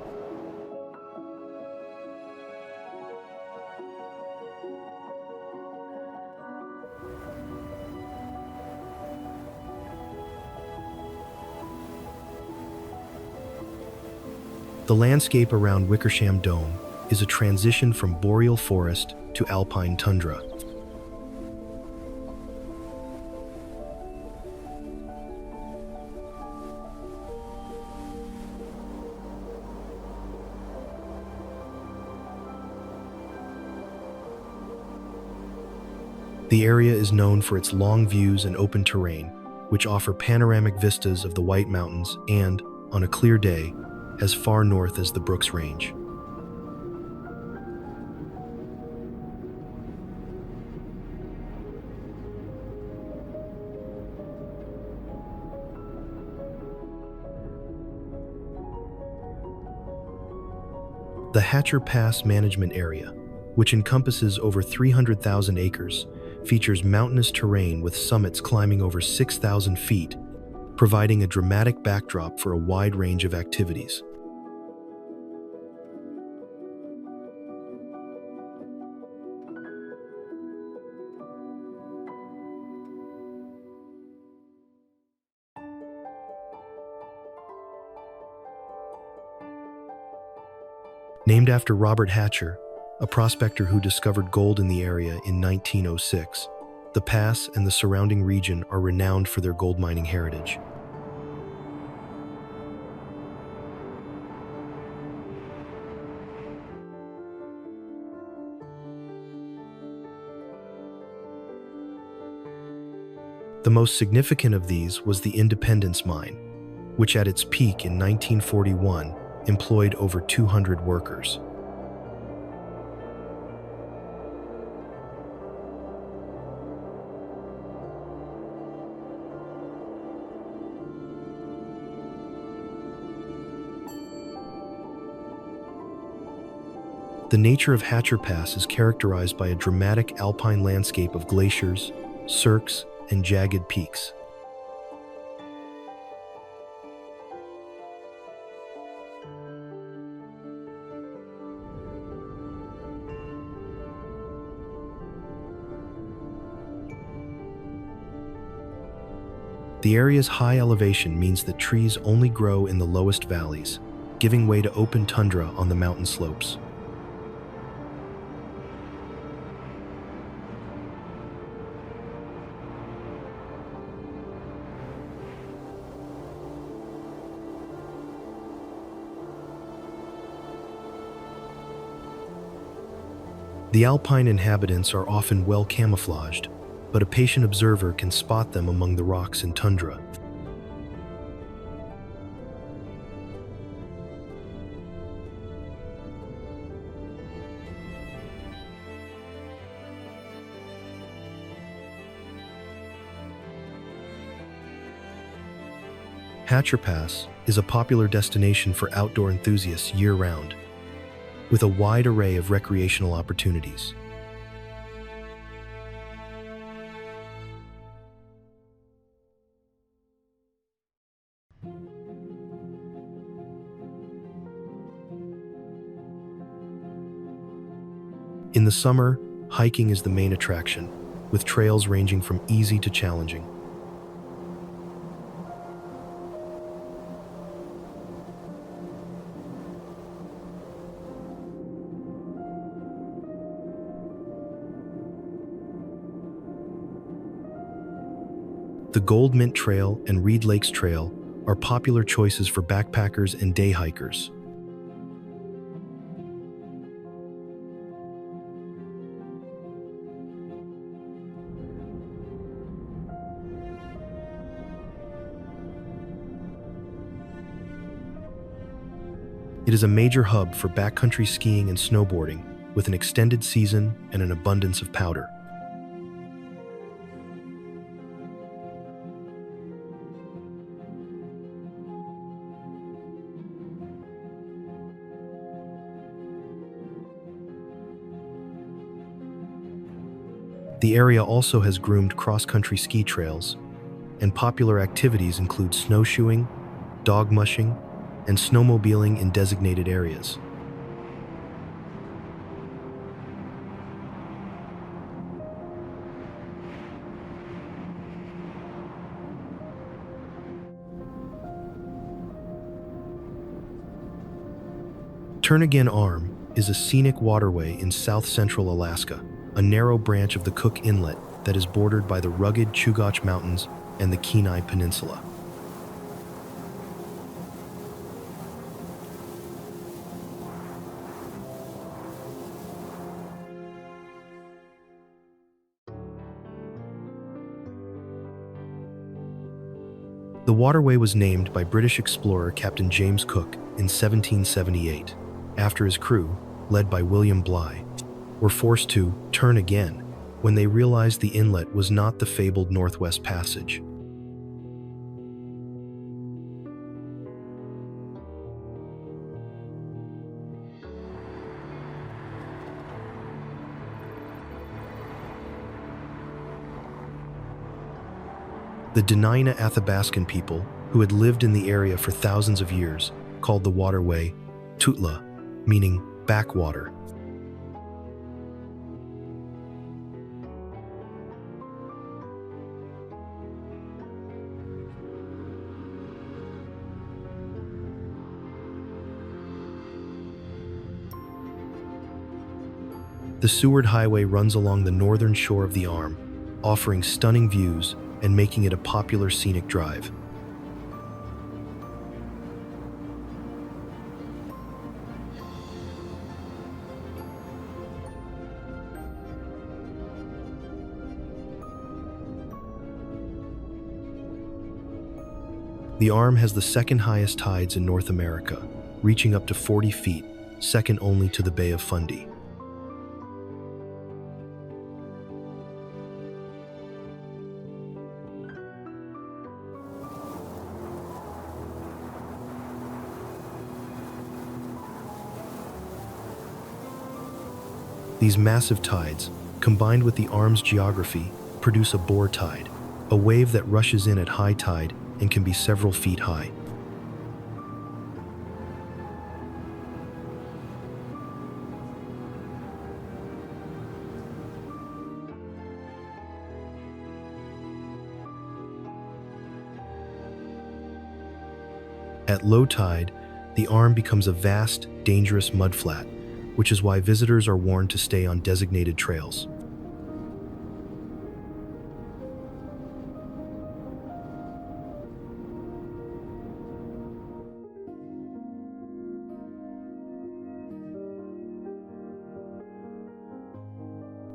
The landscape around Wickersham Dome is a transition from boreal forest to alpine tundra. The area is known for its long views and open terrain, which offer panoramic vistas of the White Mountains and, on a clear day, as far north as the Brooks Range. The Hatcher Pass Management Area, which encompasses over 300,000 acres, features mountainous terrain with summits climbing over 6,000 feet, providing a dramatic backdrop for a wide range of activities. Named after Robert Hatcher, a prospector who discovered gold in the area in 1906, the pass and the surrounding region are renowned for their gold mining heritage. The most significant of these was the Independence Mine, which at its peak in 1941 employed over 200 workers. The nature of Hatcher Pass is characterized by a dramatic alpine landscape of glaciers, cirques, and jagged peaks. The area's high elevation means that trees only grow in the lowest valleys, giving way to open tundra on the mountain slopes. The alpine inhabitants are often well camouflaged, but a patient observer can spot them among the rocks and tundra. Hatcher Pass is a popular destination for outdoor enthusiasts year-round, with a wide array of recreational opportunities. In the summer, hiking is the main attraction, with trails ranging from easy to challenging. The The Gold Mint Trail and Reed Lakes Trail are popular choices for backpackers and day hikers. It is a major hub for backcountry skiing and snowboarding, with an extended season and an abundance of powder. The area also has groomed cross-country ski trails, and popular activities include snowshoeing, dog mushing, and snowmobiling in designated areas. Turnagain Arm is a scenic waterway in south-central Alaska, a narrow branch of the Cook Inlet that is bordered by the rugged Chugach Mountains and the Kenai Peninsula. The waterway was named by British explorer Captain James Cook in 1778, after his crew, led by William Bligh, were forced to turn again when they realized the inlet was not the fabled Northwest Passage. The Denali Athabascan people, who had lived in the area for thousands of years, called the waterway Tutla, meaning backwater. The Seward Highway runs along the northern shore of the Arm, offering stunning views and making it a popular scenic drive. The Arm has the second highest tides in North America, reaching up to 40 feet, second only to the Bay of Fundy. These massive tides, combined with the Arm's geography, produce a bore tide, a wave that rushes in at high tide and can be several feet high. At low tide, the Arm becomes a vast, dangerous mudflat, which is why visitors are warned to stay on designated trails.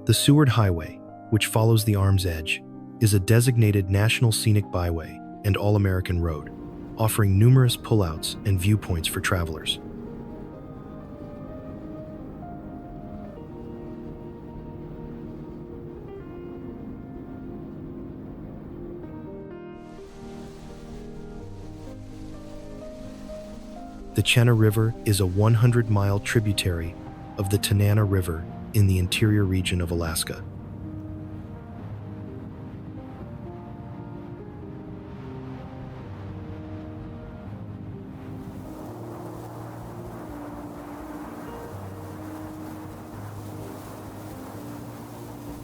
The Seward Highway, which follows the Arm's edge, is a designated National Scenic Byway and All-American Road, offering numerous pullouts and viewpoints for travelers. The Chena River is a 100-mile tributary of the Kenai River in the interior region of Alaska.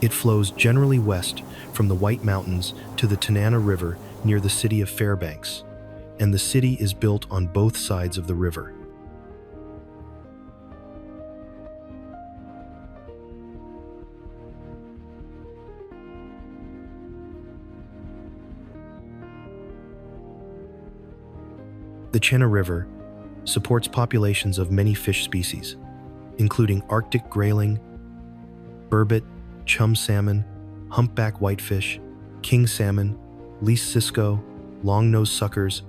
It flows generally west from the White Mountains to the Kenai River near the city of Fairbanks, and the city is built on both sides of the river. The Chena River supports populations of many fish species, including Arctic grayling, burbot, chum salmon, humpback whitefish, king salmon, least cisco, long-nosed suckers,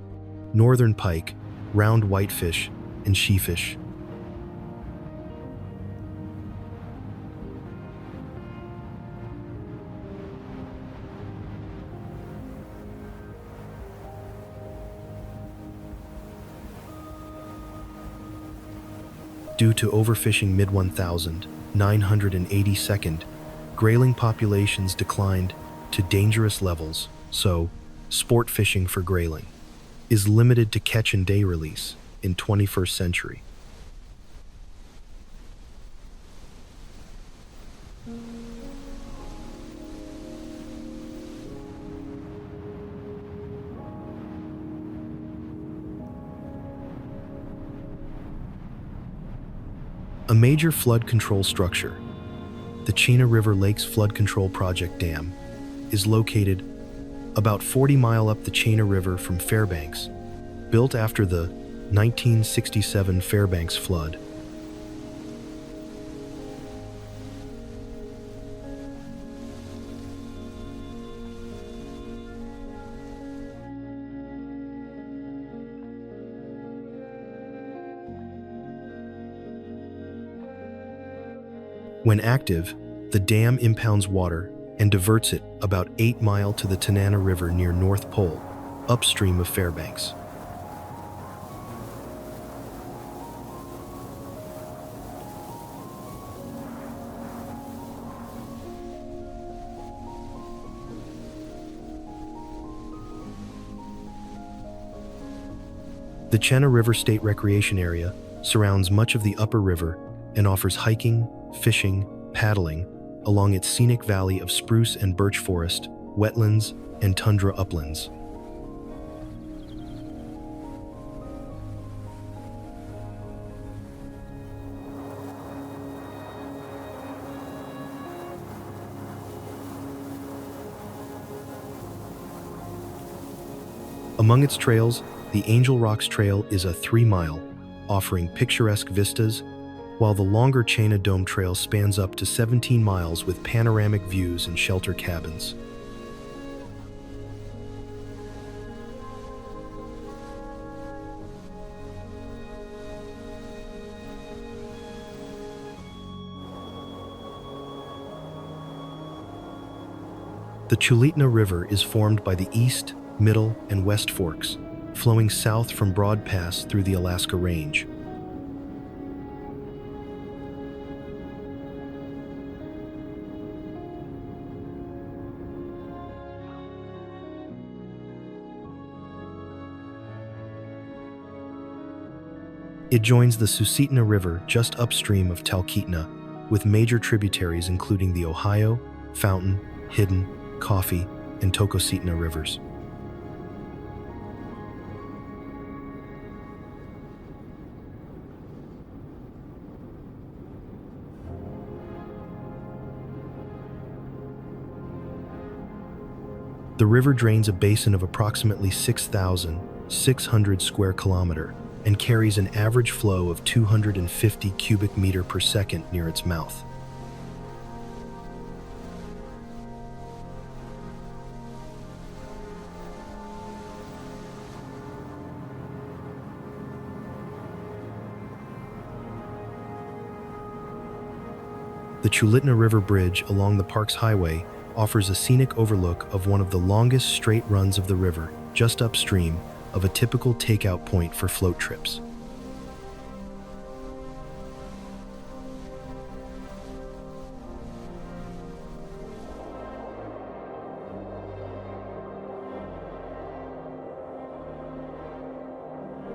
northern pike, round whitefish, and sheefish. Due to overfishing mid-1982, grayling populations declined to dangerous levels, so sport fishing for grayling is limited to catch and day release in 21st century. A major flood control structure, the Chena River Lakes Flood Control Project Dam, is located about 40 miles up the Chena River from Fairbanks, built after the 1967 Fairbanks flood. When active, the dam impounds water and diverts it about 8 miles to the Kenai River near North Pole, upstream of Fairbanks. The Chena River State Recreation Area surrounds much of the upper river and offers hiking, fishing, paddling along its scenic valley of spruce and birch forest, wetlands, and tundra uplands. Among its trails, the Angel Rocks Trail is a 3-mile, offering picturesque vistas, while the longer Chena Dome Trail spans up to 17 miles with panoramic views and shelter cabins. The Chulitna River is formed by the east, middle, and west forks, flowing south from Broad Pass through the Alaska Range. It joins the Chulitna River just upstream of Talkeetna, with major tributaries including the Ohio, Fountain, Hidden, Coffee, and Talkeetna rivers. The river drains a basin of approximately 6,600 square kilometers and carries an average flow of 250 cubic meters per second near its mouth. The Chulitna River Bridge along the Parks Highway offers a scenic overlook of one of the longest straight runs of the river, just upstream of a typical takeout point for float trips.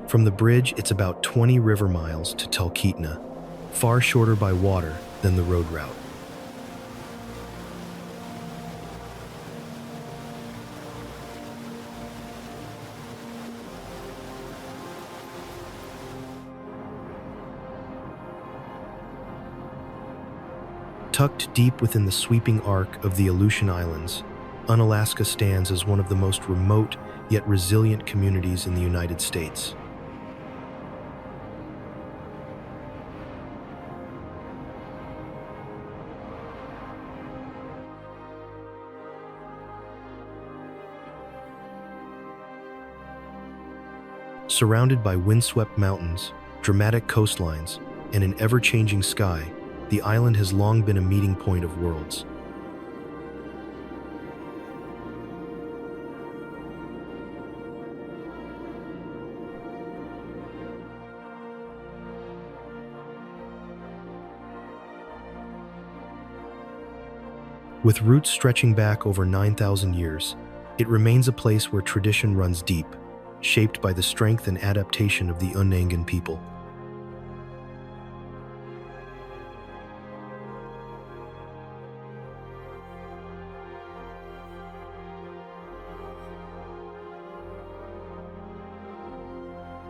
From the bridge, it's about 20 river miles to Talkeetna, far shorter by water than the road route. Tucked deep within the sweeping arc of the Aleutian Islands, Unalaska stands as one of the most remote yet resilient communities in the United States. Surrounded by windswept mountains, dramatic coastlines, and an ever-changing sky, the island has long been a meeting point of worlds. With roots stretching back over 9,000 years, it remains a place where tradition runs deep, shaped by the strength and adaptation of the Unangan people.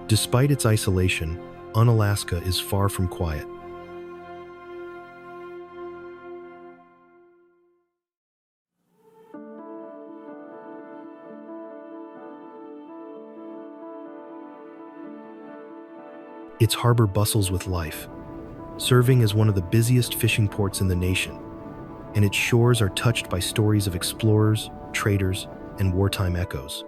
Despite its isolation, Unalaska is far from quiet. Its harbor bustles with life, serving as one of the busiest fishing ports in the nation, and its shores are touched by stories of explorers, traders, and wartime echoes.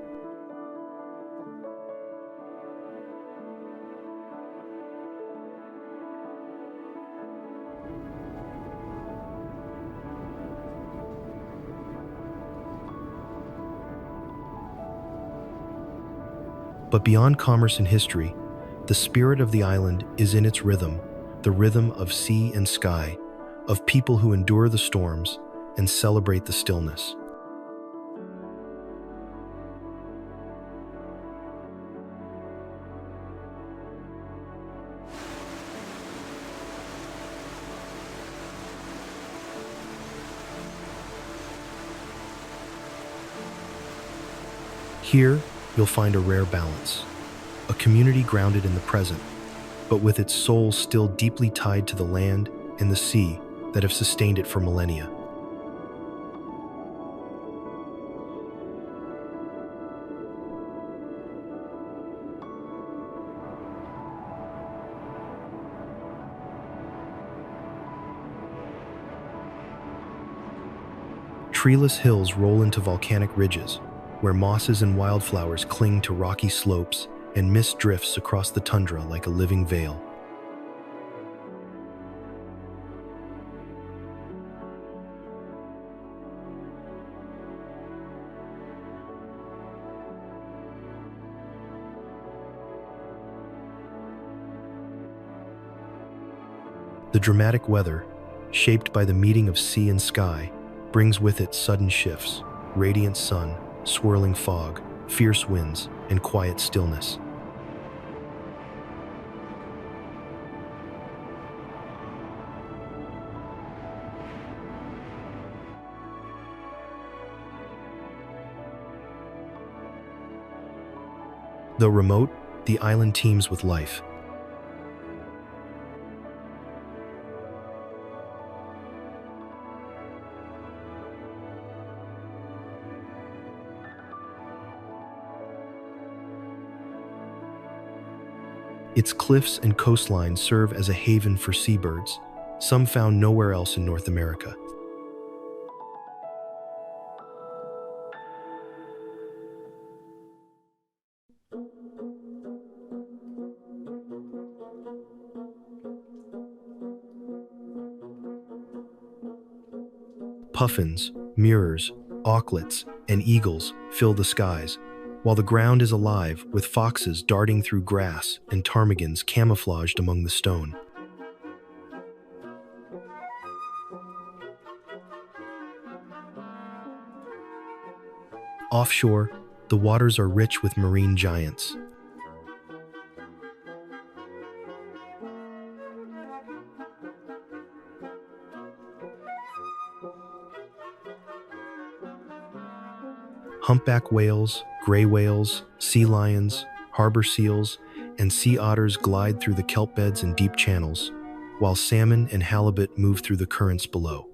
But beyond commerce and history, the spirit of the island is in its rhythm, the rhythm of sea and sky, of people who endure the storms and celebrate the stillness. Here, you'll find a rare balance. A community grounded in the present, but with its soul still deeply tied to the land and the sea that have sustained it for millennia. Treeless hills roll into volcanic ridges, where mosses and wildflowers cling to rocky slopes and mist drifts across the tundra like a living veil. The dramatic weather, shaped by the meeting of sea and sky, brings with it sudden shifts, radiant sun, swirling fog, fierce winds, and quiet stillness. Though remote, the island teems with life. Its cliffs and coastlines serve as a haven for seabirds, some found nowhere else in North America. Puffins, mirrors, auklets, and eagles fill the skies, while the ground is alive with foxes darting through grass and ptarmigans camouflaged among the stone. Offshore, the waters are rich with marine giants. Humpback whales, gray whales, sea lions, harbor seals, and sea otters glide through the kelp beds and deep channels, while salmon and halibut move through the currents below.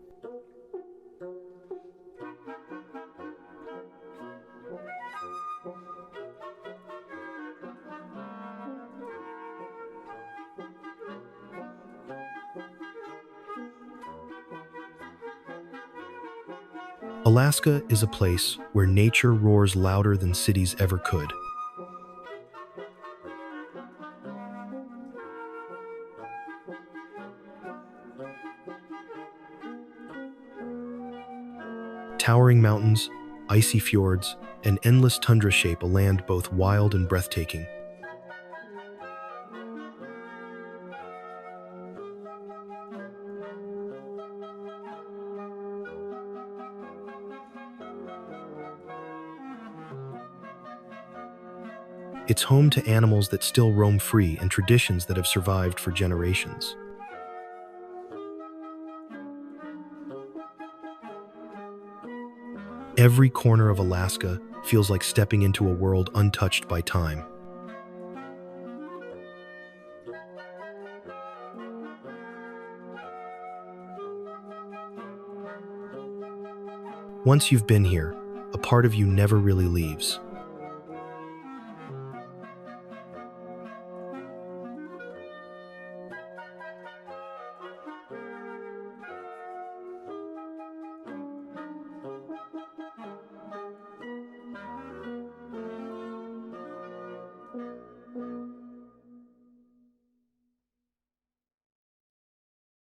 Alaska is a place where nature roars louder than cities ever could. Towering mountains, icy fjords, and endless tundra shape a land both wild and breathtaking. It's home to animals that still roam free and traditions that have survived for generations. Every corner of Alaska feels like stepping into a world untouched by time. Once you've been here, a part of you never really leaves.